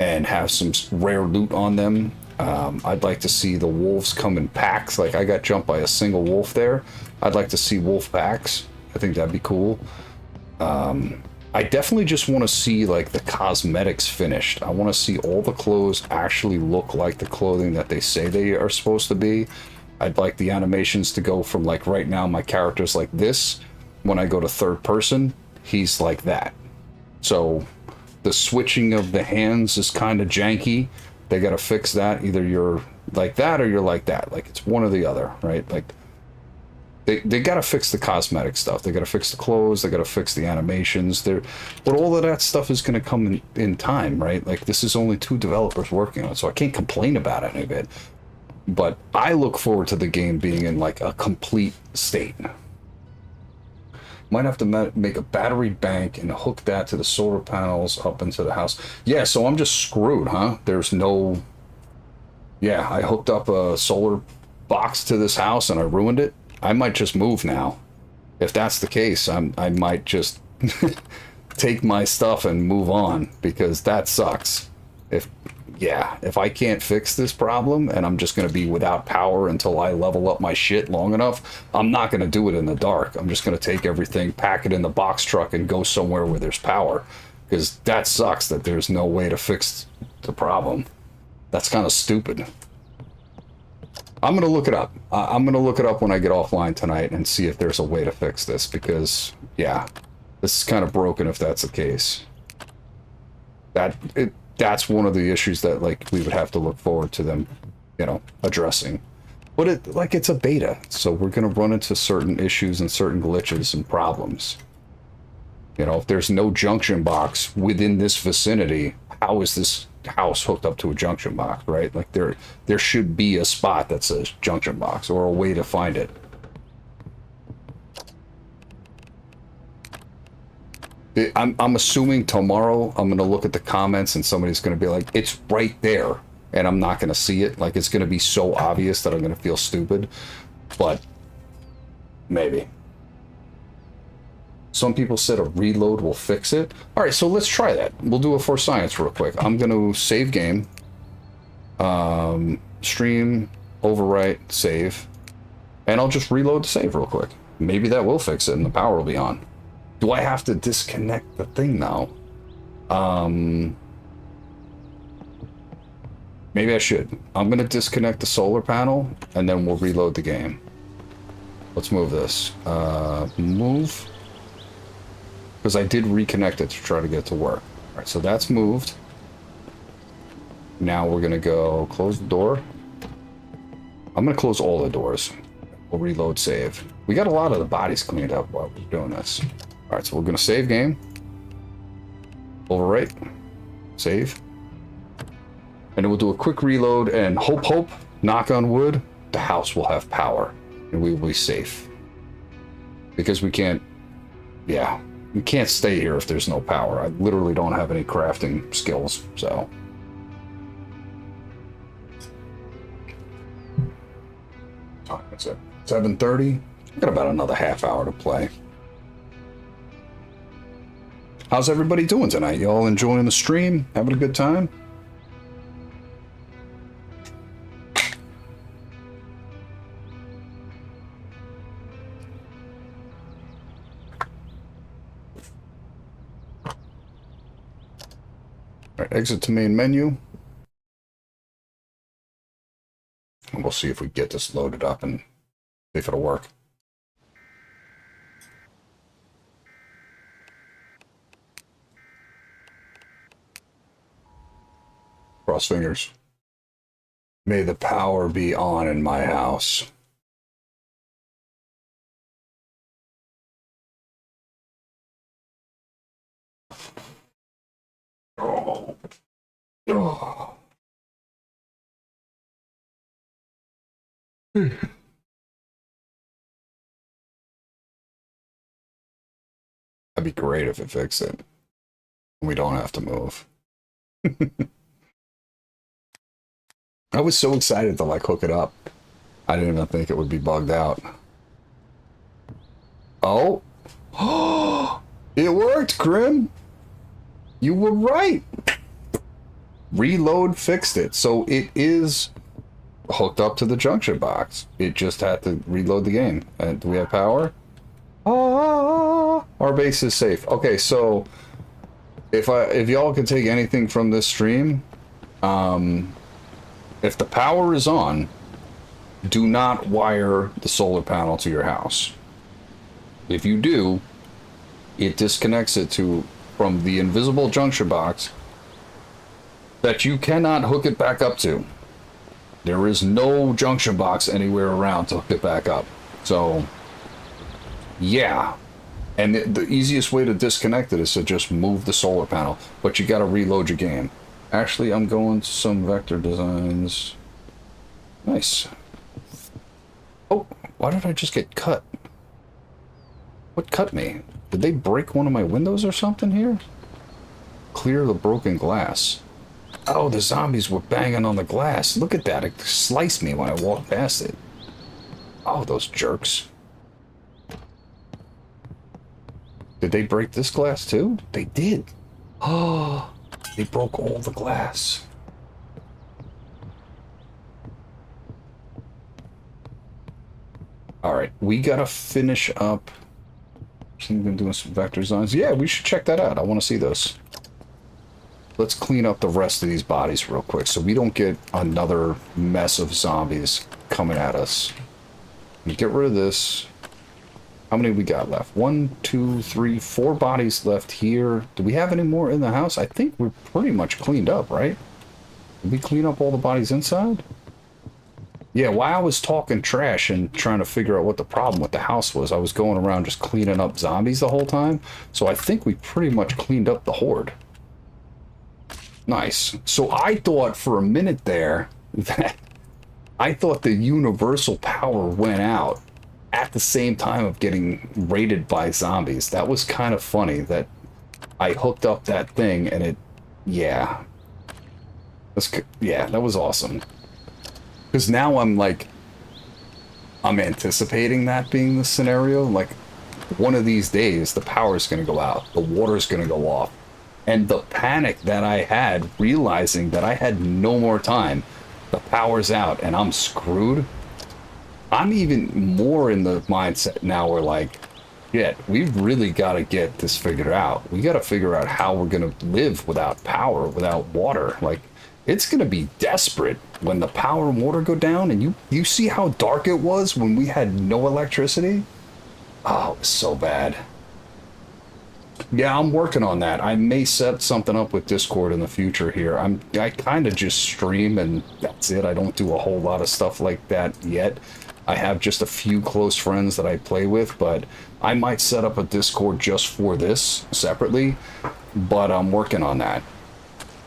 and have some rare loot on them. I'd like to see the wolves come in packs. Like I got jumped by a single wolf there. I'd like to see wolf packs. I think that'd be cool. I definitely just want to see like the cosmetics finished. I want to see all the clothes actually look like the clothing that they say they are supposed to be. I'd like the animations to go from, like, right now my character's like this. When I go to third person, he's like that. So the switching of the hands is kind of janky. They got to fix that. Either you're like that or you're like that. Like, it's one or the other, right? Like, they got to fix the cosmetic stuff. They got to fix the clothes. They got to fix the animations. But all of that stuff is going to come in time, right? Like, this is only 2 developers working on it, so I can't complain about any of it. But I look forward to the game being in, like, a complete state. Might have to make a battery bank and hook that to the solar panels up into the house. Yeah, so I'm just screwed, huh? There's no... Yeah, I hooked up a solar box to this house and I ruined it. I might just move now. If that's the case, I might just take my stuff and move on, because that sucks. If I can't fix this problem and I'm just going to be without power until I level up my shit long enough, I'm not going to do it in the dark. I'm just going to take everything, pack it in the box truck, and go somewhere where there's power, because that sucks that there's no way to fix the problem. That's kind of stupid. I'm going to look it up. I'm going to look it up when I get offline tonight and see if there's a way to fix this, because, yeah, this is kind of broken if that's the case. That's one of the issues that, like, we would have to look forward to them, you know, addressing. But it's a beta, so we're going to run into certain issues and certain glitches and problems. You know, if there's no junction box within this vicinity, how is this house hooked up to a junction box, right? Like, there should be a spot that says junction box, or a way to find it. I'm assuming tomorrow I'm going to look at the comments and somebody's going to be like, it's right there, and I'm not going to see it. Like, it's going to be so obvious that I'm going to feel stupid. But maybe. Some people said a reload will fix it. All right, so let's try that. We'll do it for science real quick. I'm going to save game. Stream, overwrite, save. And I'll just reload the save real quick. Maybe that will fix it and the power will be on. Do I have to disconnect the thing now? Maybe I should. I'm going to disconnect the solar panel, and then we'll reload the game. Let's move this. Move. Because I did reconnect it to try to get it to work. All right, so that's moved. Now we're going to go close the door. I'm going to close all the doors. We'll reload save. We got a lot of the bodies cleaned up while we're doing this. All right, so we're going to save game. Overwrite. Save. And it will do a quick reload, and hope, knock on wood, the house will have power. And we will be safe. Because we can't... Yeah. We can't stay here if there's no power. I literally don't have any crafting skills, so... Oh, that's it. 7:30. I've got about another half hour to play. How's everybody doing tonight? You all enjoying the stream? Having a good time? All right, exit to main menu. And we'll see if we get this loaded up and see if it'll work. Cross fingers. May the power be on in my house. Oh. Oh. That'd be great if it fixed it. We don't have to move. I was so excited to like hook it up. I didn't even think it would be bugged out. Oh. It worked, Grim. You were right. Reload fixed it. So it is hooked up to the junction box. It just had to reload the game. And do we have power? Our base is safe. Okay, so if y'all can take anything from this stream, if the power is on, do not wire the solar panel to your house. If you do, it disconnects it from the invisible junction box that you cannot hook it back up to. There is no junction box anywhere around to hook it back up. So, yeah. And the easiest way to disconnect it is to just move the solar panel. But you got to reload your game. Actually, I'm going to some vector designs. Nice. Oh, why did I just get cut? What cut me? Did they break one of my windows or something here? Clear the broken glass. Oh, the zombies were banging on the glass. Look at that. It sliced me when I walked past it. Oh, those jerks. Did they break this glass too? They did. Oh, they broke all the glass. All right, we gotta finish up. I'm gonna do some vector designs. Yeah, we should check that out. I want to see those. Let's clean up the rest of these bodies real quick so we don't get another mess of zombies coming at us. Get rid of this. How many we got left? 1, 2, 3, 4 bodies left here. Do we have any more in the house? I think we're pretty much cleaned up, right? Did we clean up all the bodies inside? Yeah, while I was talking trash and trying to figure out what the problem with the house was, I was going around just cleaning up zombies the whole time. So I think we pretty much cleaned up the Horde. Nice. So I thought for a minute there that I thought the universal power went out at the same time of getting raided by zombies. That was kind of funny that I hooked up that thing and it, yeah. Yeah, that was awesome. Because now I'm anticipating that being the scenario. Like, one of these days, the power's going to go out. The water's going to go off. And the panic that I had, realizing that I had no more time, the power's out and I'm screwed. I'm even more in the mindset now where like, shit, we've really got to get this figured out. We got to figure out how we're going to live without power, without water. Like, it's going to be desperate when the power and water go down. And you see how dark it was when we had no electricity? Oh, it was so bad. Yeah, I'm working on that. I may set something up with Discord in the future here. I kind of just stream and that's it. I don't do a whole lot of stuff like that yet. I have just a few close friends that I play with, but I might set up a Discord just for this separately, but I'm working on that.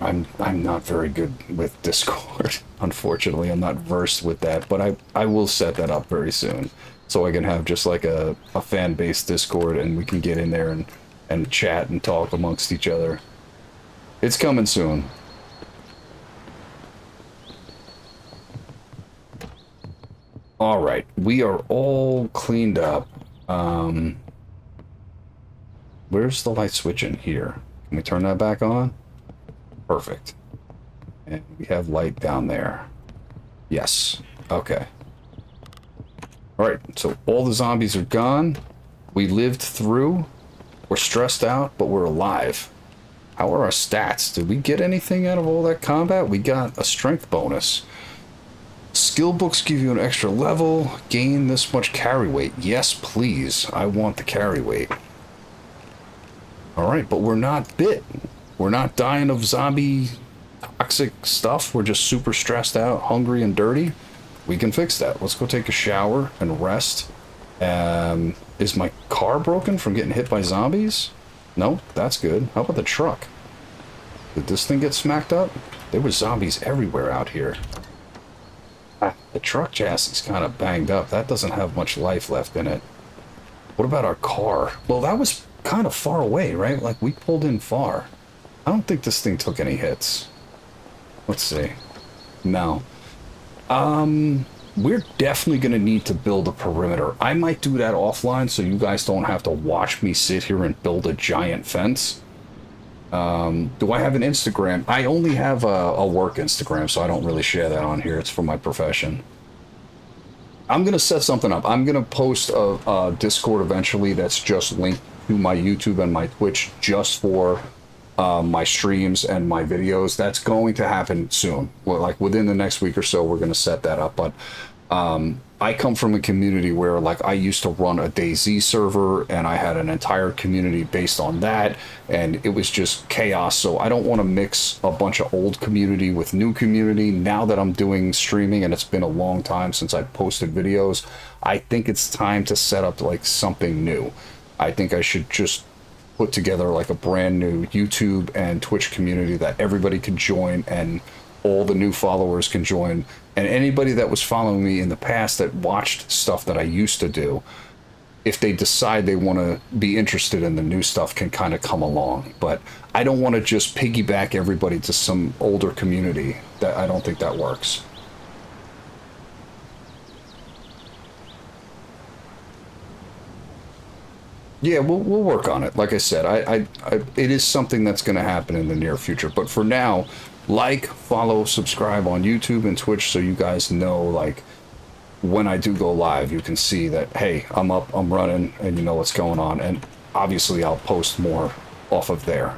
I'm not very good with Discord. Unfortunately, I'm not versed with that, but I will set that up very soon. So I can have just like a fan-based Discord and we can get in there and chat and talk amongst each other. It's coming soon. All right, we are all cleaned up. Where's the light switch in here? Can we turn that back on? Perfect. And we have light down there. Yes. Okay. All right, so all the zombies are gone. We lived through. We're stressed out, but we're alive. How are our stats? Did we get anything out of all that combat? We got a strength bonus. Skill books give you an extra level. Gain this much carry weight. Yes, please. I want the carry weight. All right, but we're not bit. We're not dying of zombie toxic stuff. We're just super stressed out, hungry, and dirty. We can fix that. Let's go take a shower and rest. Is my car broken from getting hit by zombies? No, that's good. How about the truck? Did this thing get smacked up? There were zombies everywhere out here. The truck chassis is kind of banged up. That doesn't have much life left in it. What about our car? Well, that was kind of far away, right? Like, we pulled in far. I don't think this thing took any hits. Let's see. No. We're definitely going to need to build a perimeter. I might do that offline so you guys don't have to watch me sit here and build a giant fence. Do I have an Instagram? I only have a work Instagram, so I don't really share that on here. It's for my profession. I'm going to set something up. I'm going to post a Discord eventually that's just linked to my YouTube and my Twitch just for my streams and my videos. That's going to happen soon. Well, like within the next week or so, we're going to set that up. But I come from a community where, like, I used to run a DayZ server and I had an entire community based on that, and it was just chaos. So I don't want to mix a bunch of old community with new community. Now that I'm doing streaming and it's been a long time since I posted videos, I think it's time to set up like something new. I think I should just put together like a brand new YouTube and Twitch community that everybody can join and all the new followers can join. And anybody that was following me in the past that watched stuff that I used to do, if they decide they want to be interested in the new stuff, can kind of come along. But I don't want to just piggyback everybody to some older community. That I don't think that works. Yeah, we'll work on it. Like I said, it is something that's going to happen in the near future. But for now, like, follow, subscribe on YouTube and Twitch so you guys know, like, when I do go live, you can see that, hey, I'm up, I'm running, and you know what's going on. And obviously, I'll post more off of there.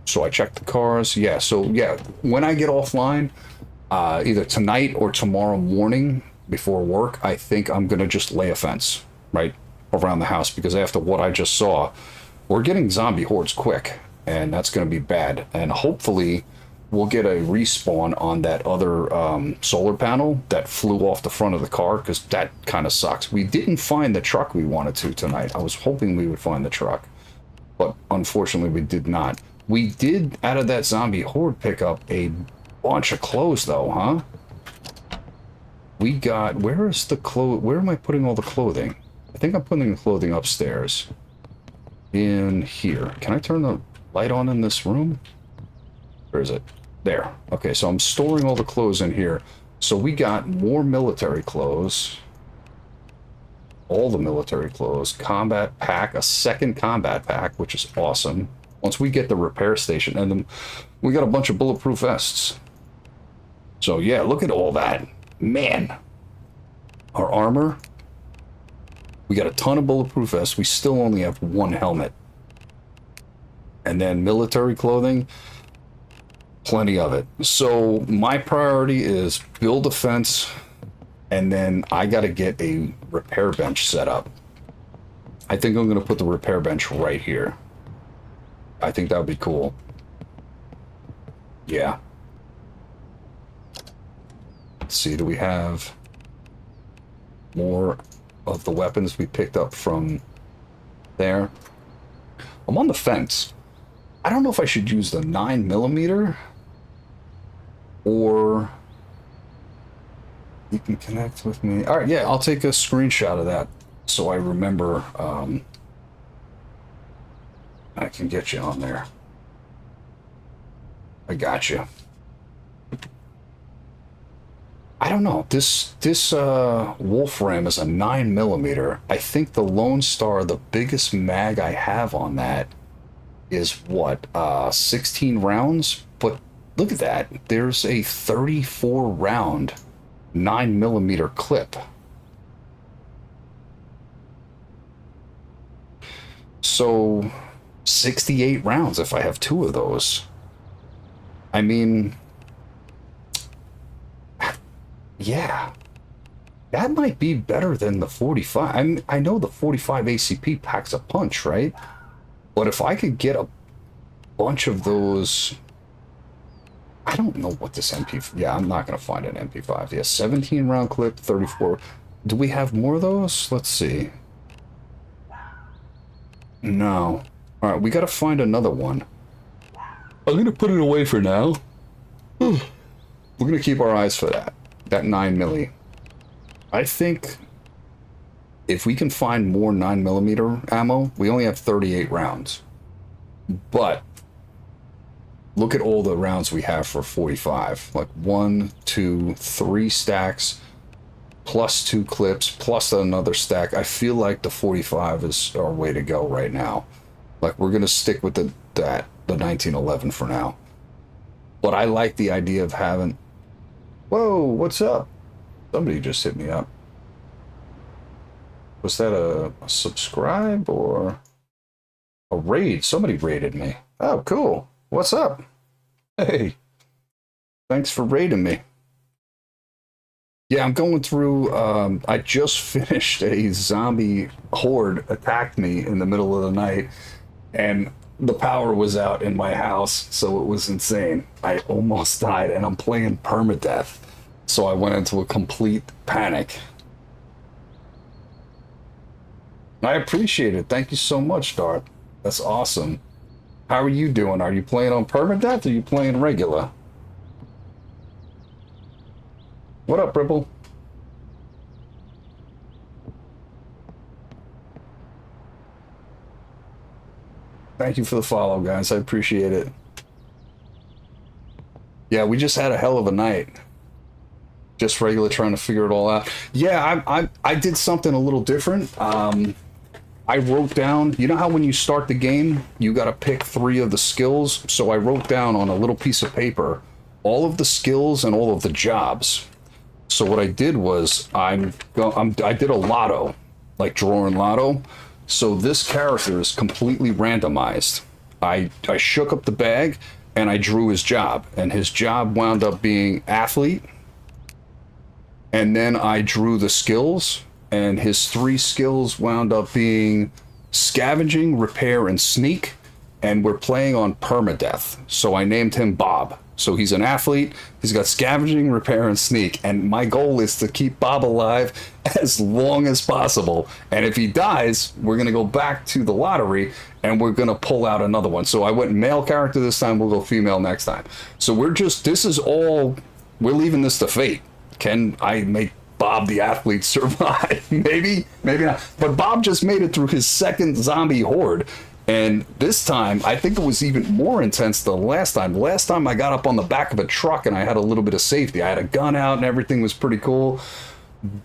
So I checked the cars. Yeah, so yeah, when I get offline, either tonight or tomorrow morning before work, I think I'm going to just lay a fence right around the house, because after what I just saw, we're getting zombie hordes quick, and that's going to be bad. And hopefully we'll get a respawn on that other solar panel that flew off the front of the car, because that kind of sucks. We didn't find the truck we wanted to tonight. I was hoping we would find the truck, but unfortunately we did not. We did, out of that zombie horde, pick up a bunch of clothes though, huh? We got, where is the where am I putting all the clothing? I think I'm putting the clothing upstairs. In here. Can I turn the light on in this room? Where is it? There. Okay, so I'm storing all the clothes in here. So we got more military clothes. All the military clothes. Combat pack. A second combat pack, which is awesome. Once we get the repair station. And then we got a bunch of bulletproof vests. So yeah, look at all that. Man. Our armor. We got a ton of bulletproof vests. We still only have one helmet. And then military clothing, plenty of it. So my priority is build a fence, and then I got to get a repair bench set up. I think I'm going to put the repair bench right here. I think that would be cool. Yeah. Let's see, do we have more of the weapons we picked up from there? I'm on the fence. I don't know if I should use the 9mm or you can connect with me. All right, yeah, I'll take a screenshot of that so I remember. I can get you on there. I got you. I don't know. This Wolfram is a 9mm. I think the Lone Star, the biggest mag I have on that is what, 16 rounds? But look at that. There's a 34 round 9mm clip. So 68 rounds if I have 2 of those. I mean, yeah, that might be better than the 45. I know the 45 ACP packs a punch, right? But if I could get a bunch of those, I don't know what this MP. Yeah, I'm not gonna find an MP5. Yeah, 17 round clip, 34. Do we have more of those? Let's see. No. All right, we gotta find another one. I'm gonna put it away for now. We're gonna keep our eyes for that 9mm. I think if we can find more 9mm ammo, we only have 38 rounds. But look at all the rounds we have for 45. Like 1, 2, 3 stacks, plus 2 clips, plus another stack. I feel like the 45 is our way to go right now. Like, we're gonna stick with the 1911 for now. But I like the idea of having... Whoa, what's up? Somebody just hit me up. Was that a subscribe or a raid? Somebody raided me. Oh, cool. What's up? Hey, thanks for raiding me. Yeah, I'm going through, I just finished a zombie horde attacked me in the middle of the night, and the power was out in my house, so it was insane. I almost died, and I'm playing permadeath, so I went into a complete panic. I appreciate it. Thank you so much, Darth. That's awesome. How are you doing? Are you playing on permadeath or are you playing regular? What up, Ripple? Thank you for the follow, guys. I appreciate it. Yeah, we just had a hell of a night. Just regular trying to figure it all out. Yeah, I did something a little different. I wrote down, you know how when you start the game, you got to pick 3 of the skills? So I wrote down on a little piece of paper all of the skills and all of the jobs. So what I did was I did a lotto, like drawing lotto. So this character is completely randomized. I shook up the bag and I drew his job, and his job wound up being athlete. And then I drew the skills, and his 3 skills wound up being scavenging, repair, and sneak. And we're playing on permadeath. So I named him Bob. So he's an athlete, he's got scavenging, repair, and sneak. And my goal is to keep Bob alive as long as possible. And if he dies, we're gonna go back to the lottery and we're gonna pull out another one. So I went male character this time, we'll go female next time. So we're leaving this to fate. Can I make Bob the athlete survive? Maybe, maybe not. But Bob just made it through his 2nd zombie horde. And this time, I think it was even more intense than last time. Last time I got up on the back of a truck and I had a little bit of safety. I had a gun out and everything was pretty cool.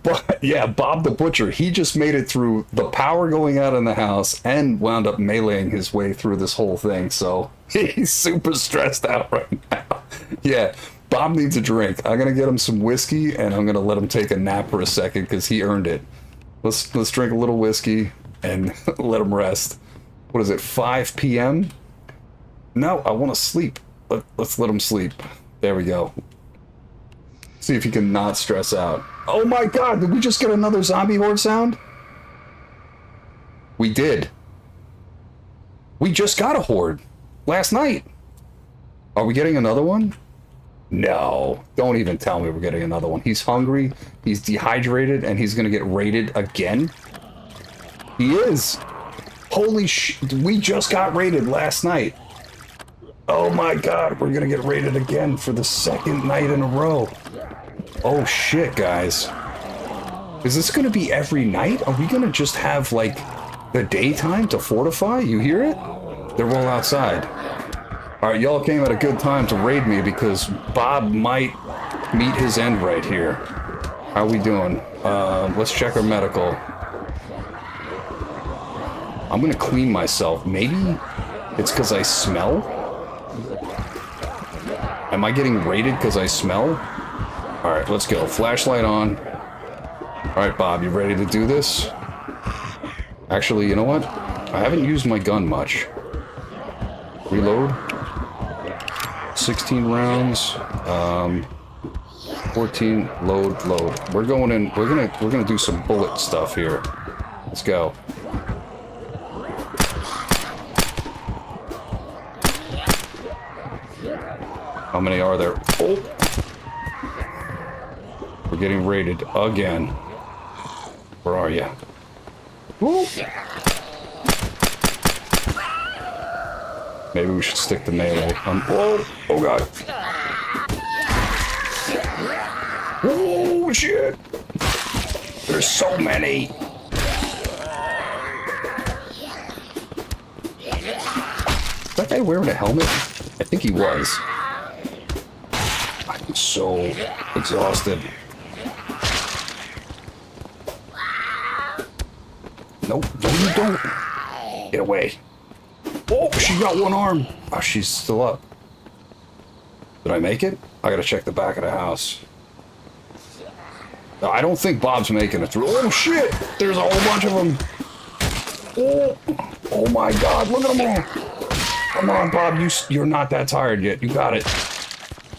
But yeah, Bob the Butcher, he just made it through the power going out in the house and wound up meleeing his way through this whole thing. So he's super stressed out right now. Yeah, Bob needs a drink. I'm going to get him some whiskey and I'm going to let him take a nap for a second because he earned it. Let's drink a little whiskey and let him rest. What is it, 5 p.m.? No, I want to sleep. Let's let him sleep. There we go. See if he can not stress out. Oh my god, did we just get another zombie horde sound? We did. We just got a horde last night. Are we getting another one? No, don't even tell me we're getting another one. He's hungry, he's dehydrated, and he's gonna get raided again. He is. Holy sh! We just got raided last night. Oh my god, we're gonna get raided again for the second night in a row. Oh shit, guys. Is this gonna be every night? Are we gonna just have, like, the daytime to fortify? You hear it? They're all outside. Alright, y'all came at a good time to raid me because Bob might meet his end right here. How we doing? Let's check our medical. I'm gonna clean myself. Maybe it's because I smell? Am I getting raided because I smell? Alright, let's go. Flashlight on. Alright, Bob, you ready to do this? Actually, you know what? I haven't used my gun much. Reload. 16 rounds. 14. Load. We're going in. We're gonna do some bullet stuff here. Let's go. How many are there? Oh! We're getting raided again. Where are you? Woo! Maybe we should stick to melee. Whoa! Oh god! Oh shit! There's so many! Is that guy wearing a helmet? I think he was. I'm so exhausted. Nope, no you don't. Get away. Oh, she got one arm. Oh, she's still up. Did I make it? I gotta check the back of the house. No, I don't think Bob's making it through. Oh shit! There's a whole bunch of them. Oh my god, look at them all. Come on, Bob, you're not that tired yet. You got it.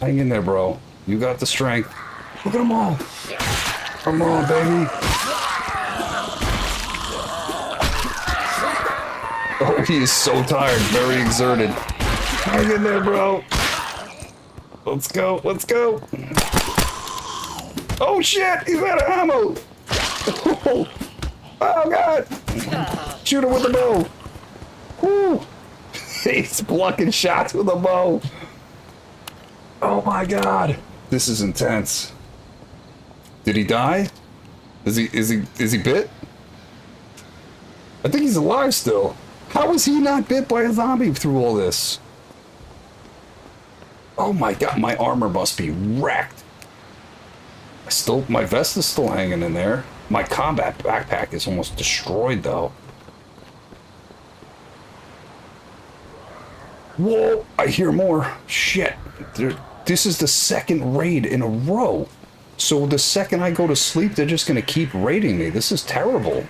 Hang in there, bro. You got the strength. Look at them all. Come on, baby. Oh, he is so tired, very exerted. Hang in there, bro. Let's go, let's go. Oh shit, he's out of ammo. Oh god. Shoot him with the bow. Woo. He's blocking shots with a bow. Oh my god. This is intense. Did he die? Is he bit? I think he's alive still. How is he not bit by a zombie through all this? Oh my god, my armor must be wrecked. My vest is still hanging in there. My combat backpack is almost destroyed though. Whoa, I hear more. Shit. This is the second raid in a row. So the second I go to sleep, they're just gonna keep raiding me. This is terrible.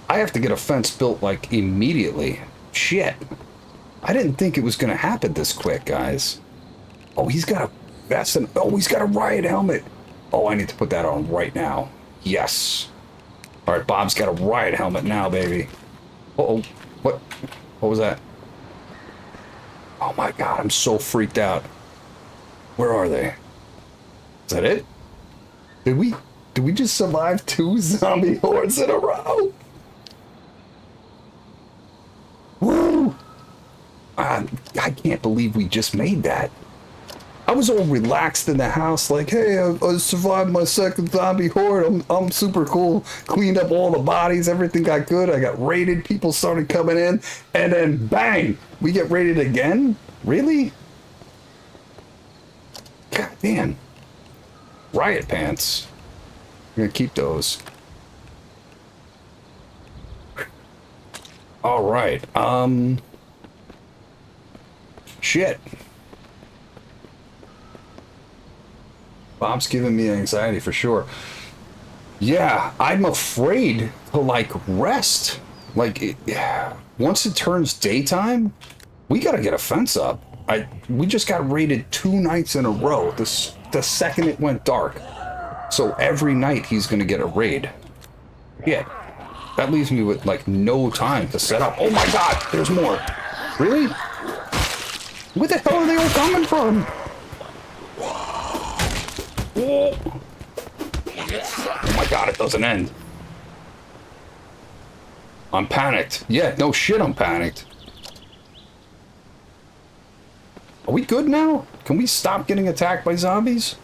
I have to get a fence built, like, immediately. Shit. I didn't think it was gonna happen this quick, guys. Oh, he's got a vest and... Oh, he's got a riot helmet. Oh, I need to put that on right now. Yes. Alright, Bob's got a riot helmet now, baby. Uh-oh. What was that? Oh my god, I'm so freaked out. Where are they? Is that it? Did we just survive 2 zombie hordes in a row? Woo! I can't believe we just made that. I was all relaxed in the house, like, hey, I survived my second zombie horde. I'm super cool. Cleaned up all the bodies. Everything got good. I got raided. People started coming in. And then, bang! We get raided again? Really? God damn. Riot pants. I'm gonna keep those. Alright, shit. Bob's giving me anxiety for sure. Yeah, I'm afraid to, like, rest. Like, once it turns daytime, we gotta get a fence up. We just got raided 2 nights in a row. The second it went dark. So every night he's gonna get a raid. Yeah. That leaves me with, like, no time to set up. Oh my god, there's more. Really? Where the hell are they all coming from? Oh my god, it doesn't end. I'm panicked. Yeah, no shit, I'm panicked. Are we good now? Can we stop getting attacked by zombies?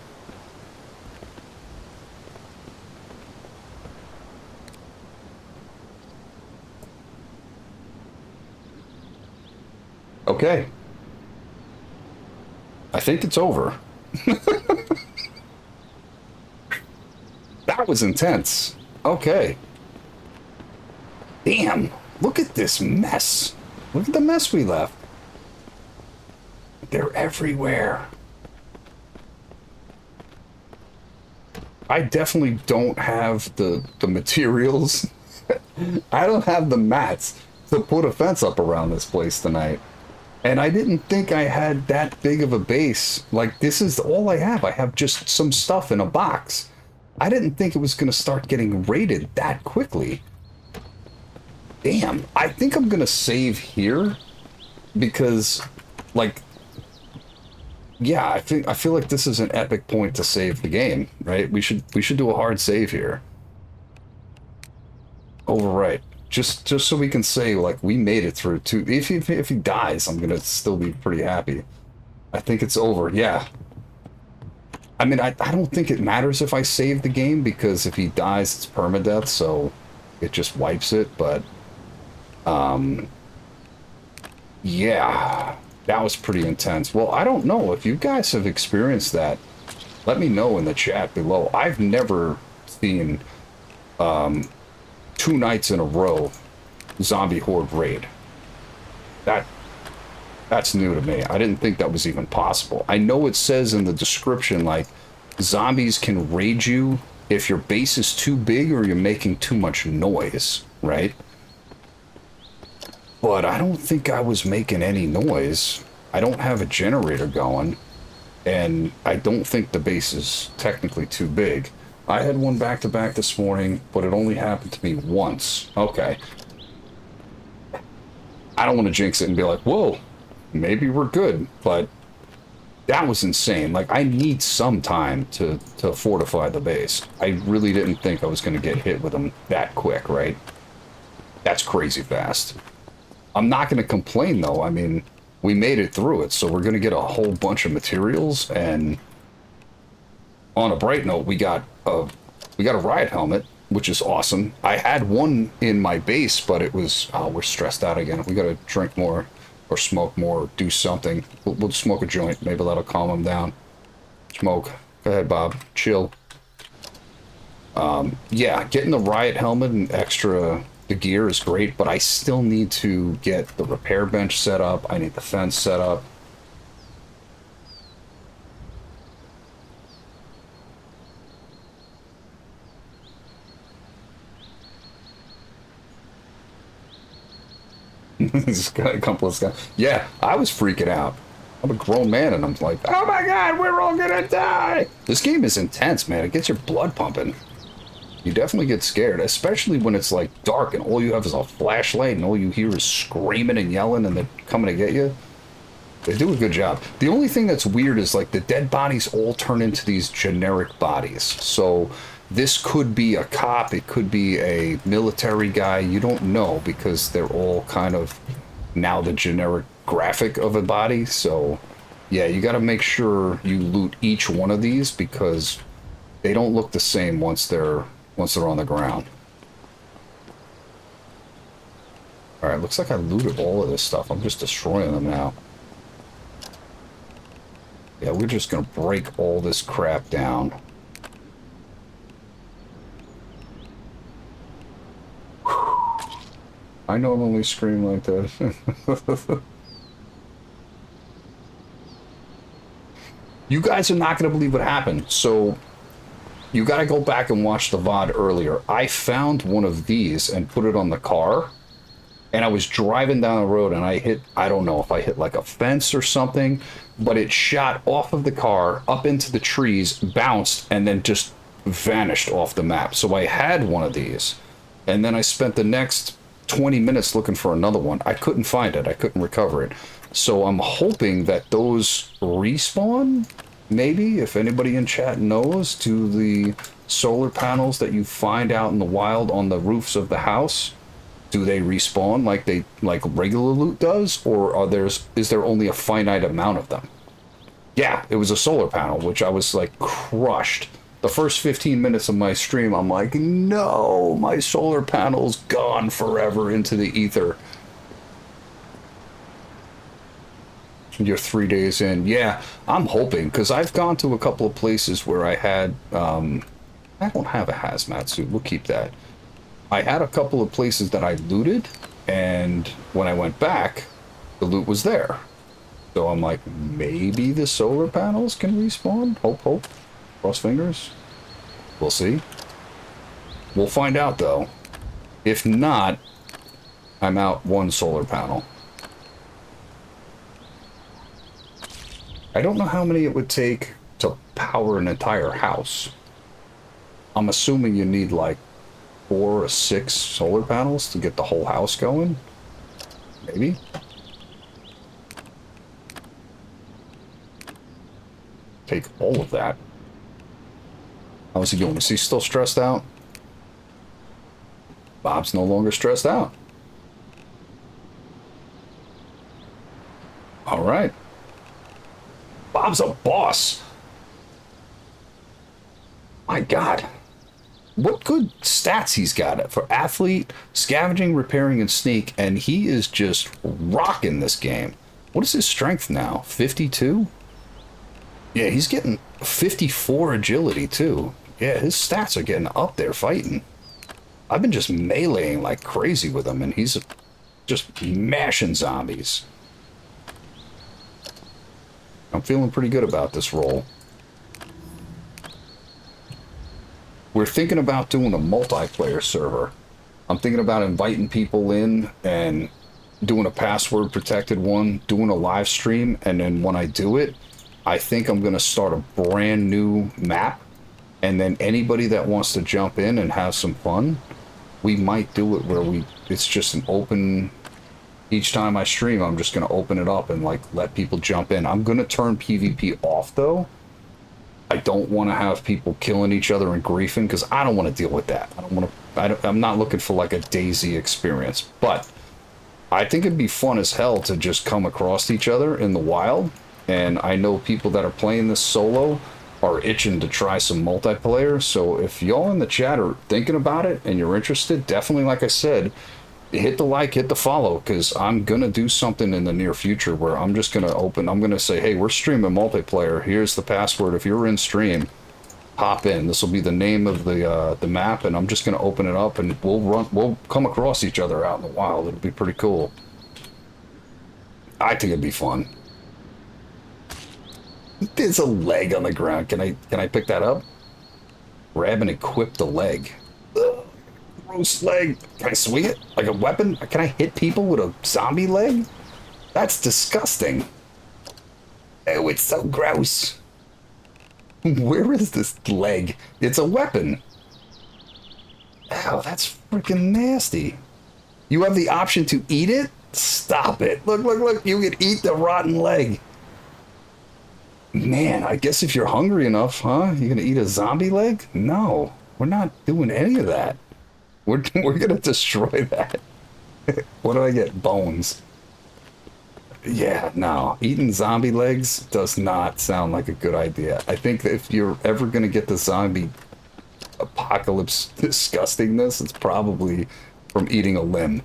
Okay. I think it's over. That was intense. Okay. Damn. Look at this mess. Look at the mess we left. They're everywhere. I definitely don't have the materials. I don't have the mats to put a fence up around this place tonight. And I didn't think I had that big of a base. Like, this is all I have. I have just some stuff in a box. I didn't think it was going to start getting raided that quickly. Damn. I think I'm going to save here because, like, yeah, I feel like this is an epic point to save the game, right? We should do a hard save here. Overwrite. Just so we can say, like, we made it through two. If he dies, I'm gonna still be pretty happy. I think it's over. Yeah. I mean, I don't think it matters if I save the game because if he dies, it's permadeath, so it just wipes it. But yeah, that was pretty intense. Well, I don't know if you guys have experienced that. Let me know in the chat below. I've never seen 2 nights in a row zombie horde raid. That's new to me. I didn't think that was even possible. I know it says in the description, like, zombies can raid you if your base is too big or you're making too much noise, right? But I don't think I was making any noise. I don't have a generator going, and I don't think the base is technically too big. I had one back-to-back this morning, but it only happened to me once. Okay. I don't want to jinx it and be like, whoa, maybe we're good, but that was insane. Like, I need some time to fortify the base. I really didn't think I was going to get hit with them that quick, right? That's crazy fast. I'm not going to complain, though. I mean, we made it through it, so we're going to get a whole bunch of materials, and on a bright note, we got a riot helmet, which is awesome. I had one in my base, but it was, oh, we're stressed out again. We got to drink more or smoke more or do something. We'll smoke a joint. Maybe that'll calm them down. Smoke. Go ahead, Bob. Chill. Yeah, getting the riot helmet and extra the gear is great, but I still need to get the repair bench set up. I need the fence set up. This guy, yeah, I was freaking out. I'm a grown man, and I'm like, oh my god, we're all gonna die! This game is intense, man. It gets your blood pumping. You definitely get scared, especially when it's like dark and all you have is a flashlight and all you hear is screaming and yelling and they're coming to get you. They do a good job. The only thing that's weird is, like, the dead bodies all turn into these generic bodies. So this could be a cop, it could be a military guy, you don't know, because they're all kind of now the generic graphic of a body. So yeah, you got to make sure you loot each one of these because they don't look the same once they're on the ground. Alright, looks like I looted all of this stuff. I'm just destroying them now. Yeah, we're just gonna break all this crap down. I normally scream like that. You guys are not going to believe what happened. So, you got to go back and watch the VOD earlier. I found one of these and put it on the car. And I was driving down the road and I hit, I don't know if I hit like a fence or something, but it shot off of the car, up into the trees, bounced, and then just vanished off the map. So I had one of these. And then I spent the next 20 minutes looking for another one. I couldn't find it. I couldn't recover it. So I'm hoping that those respawn, maybe, if anybody in chat knows, to the solar panels that you find out in the wild on the roofs of the house. Do they respawn like regular loot does, or is there only a finite amount of them? Yeah, it was a solar panel, which I was like crushed. The first 15 minutes of my stream, I'm like, no, my solar panel's gone forever into the ether. You're 3 days in. Yeah, I'm hoping, because I've gone to a couple of places where I had, I don't have a hazmat suit, we'll keep that. I had a couple of places that I looted, and when I went back, the loot was there. So I'm like, maybe the solar panels can respawn? Hope, hope. Cross fingers. We'll see. We'll find out, though. If not, I'm out one solar panel. I don't know how many it would take to power an entire house. I'm assuming you need like 4 or 6 solar panels to get the whole house going. Maybe. Take all of that. How's he going? Is he still stressed out? Bob's no longer stressed out. All right. Bob's a boss. My God. What good stats he's got for athlete, scavenging, repairing, and sneak, and he is just rocking this game. What is his strength now? 52? Yeah, he's getting 54 agility too. Yeah, his stats are getting up there fighting. I've been just meleeing like crazy with him, and he's just mashing zombies. I'm feeling pretty good about this role. We're thinking about doing a multiplayer server. I'm thinking about inviting people in and doing a password protected one, doing a live stream, and then when I do it, I think I'm going to start a brand new map, and then anybody that wants to jump in and have some fun, we might do it where it's just an open, each time I stream, I'm just going to open it up and like let people jump in. I'm going to turn PvP off though. I don't want to have people killing each other and griefing, because I don't want to deal with that. I'm not looking for like a DayZ experience, but I think it'd be fun as hell to just come across each other in the wild. And I know people that are playing this solo are itching to try some multiplayer. So if y'all in the chat are thinking about it and you're interested, definitely, like I said, hit the like, hit the follow, because I'm going to do something in the near future where I'm just going to I'm going to say, hey, we're streaming multiplayer. Here's the password. If you're in stream, hop in. This will be the name of the map, and I'm just going to open it up, and we'll come across each other out in the wild. It'll be pretty cool. I think it'd be fun. There's a leg on the ground. Can I pick that up? Grab and equip the leg. Ugh, gross leg. Can I swing it like a weapon? Can I hit people with a zombie leg? That's disgusting. Oh, it's so gross. Where is this leg? It's a weapon. Ow, that's freaking nasty. You have the option to eat it? Stop it. Look, look, look. You can eat the rotten leg. Man, I guess if you're hungry enough, huh? You're gonna eat a zombie leg? No, we're not doing any of that. We're gonna destroy that. What do I get? Bones. Yeah, no. Eating zombie legs does not sound like a good idea. I think that if you're ever gonna get the zombie apocalypse disgustingness, it's probably from eating a limb.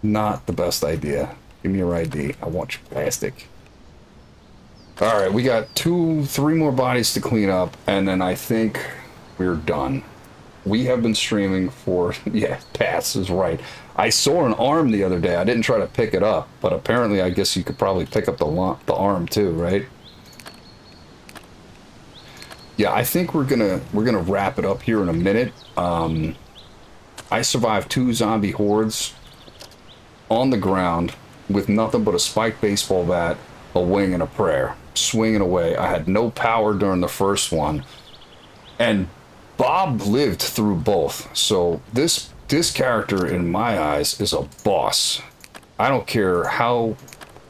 Not the best idea. Give me your ID. I want your plastic. Alright, we got 3 more bodies to clean up, and then I think we're done. We have been streaming for, yeah, Pass is right. I saw an arm the other day. I didn't try to pick it up, but apparently I guess you could probably pick up the arm too, right? Yeah, I think we're gonna wrap it up here in a minute. I survived 2 zombie hordes on the ground with nothing but a spiked baseball bat, a wing, and a prayer, swinging away. I had no power during the first one, and Bob lived through both. So this character, in my eyes, is a boss. I don't care how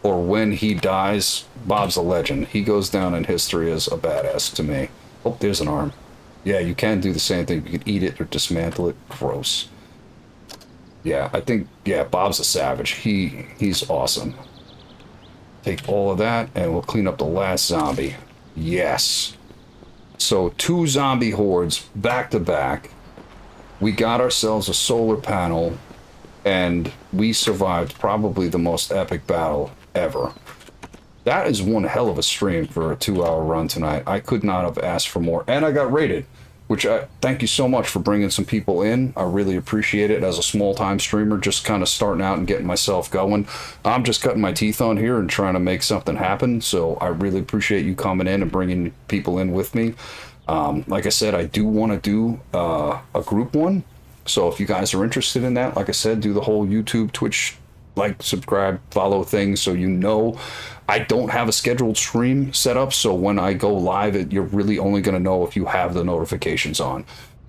or when he dies, Bob's a legend. He goes down in history as a badass to me. Oh, there's an arm. Yeah, you can do the same thing. You can eat it or dismantle it. Gross. Yeah, I think, yeah, Bob's a savage. He's awesome. Take all of that, and we'll clean up the last zombie. Yes. So 2 zombie hordes back to back. We got ourselves a solar panel, and we survived probably the most epic battle ever. That is one hell of a stream for a 2-hour run tonight. I could not have asked for more. And I got rated, which I thank you so much for bringing some people in. I really appreciate it as a small-time streamer, just kind of starting out and getting myself going. I'm just cutting my teeth on here and trying to make something happen. So I really appreciate you coming in and bringing people in with me. Like I said, I do want to do a group one. So if you guys are interested in that, like I said, do the whole YouTube, Twitch, like, subscribe, follow things so you know. I don't have a scheduled stream set up, so when I go live, you're really only going to know if you have the notifications on.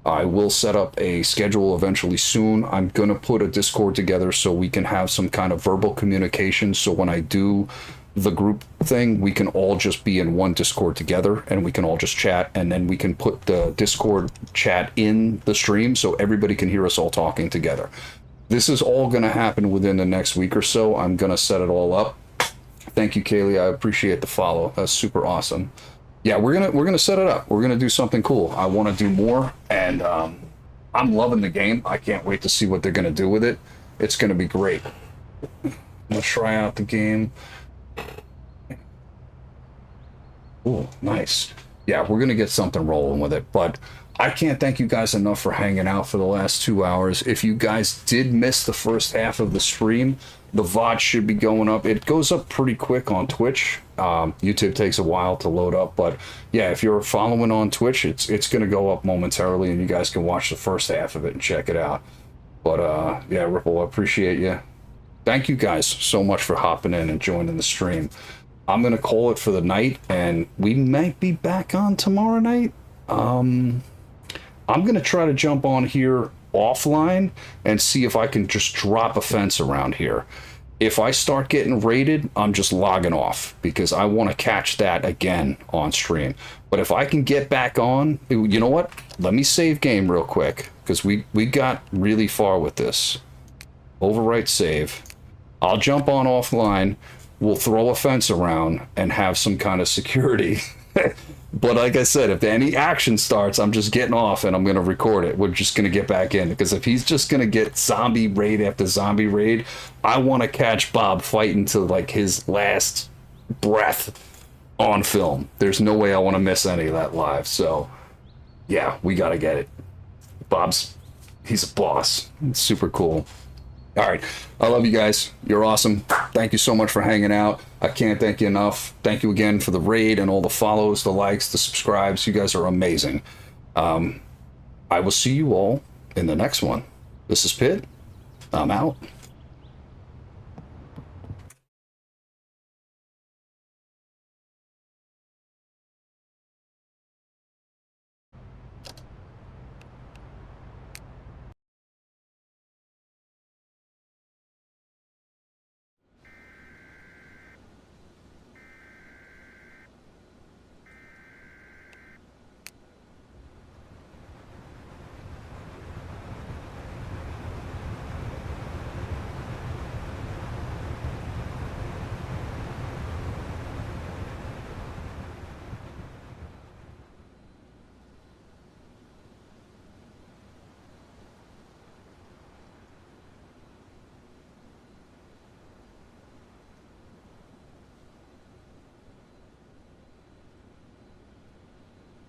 I will set up a schedule eventually soon. I'm going to put a Discord together so we can have some kind of verbal communication, so when I do the group thing, we can all just be in one Discord together and we can all just chat, and then we can put the Discord chat in the stream so everybody can hear us all talking together. This is all going to happen within the next week or so. I'm going to set it all up. Thank you, Kaylee. I appreciate the follow. That's super awesome. Yeah, we're gonna set it up. We're gonna do something cool. I want to do more, and I'm loving the game. I can't wait to see what they're gonna do with it. It's gonna be great. Let's try out the game. Oh, nice. Yeah, we're gonna get something rolling with it. But I can't thank you guys enough for hanging out for the last 2 hours. If you guys did miss the first half of the stream, the VOD should be going up. It goes up pretty quick on Twitch. YouTube takes a while to load up, but yeah, if you're following on Twitch, it's going to go up momentarily, and you guys can watch the first half of it and check it out. But yeah, Ripple, I appreciate you. Thank you guys so much for hopping in and joining the stream. I'm going to call it for the night, and we might be back on tomorrow night. I'm going to try to jump on here offline and see if I can just drop a fence around here. If I start getting raided, I'm just logging off because I want to catch that again on stream. But if I can get back on, you know what? Let me save game real quick because we got really far with this. Overwrite save. I'll jump on offline. We'll throw a fence around and have some kind of security. But like I said, if any action starts, I'm just getting off and I'm going to record it. We're just going to get back in. Because if he's just going to get zombie raid after zombie raid, I want to catch Bob fighting to like his last breath on film. There's no way I want to miss any of that live. So, yeah, we got to get it. He's a boss. It's super cool. All right. I love you guys. You're awesome. Thank you so much for hanging out. I can't thank you enough. Thank you again for the raid and all the follows, the likes, the subscribes. You guys are amazing. I will see you all in the next one. This is Pitt. I'm out.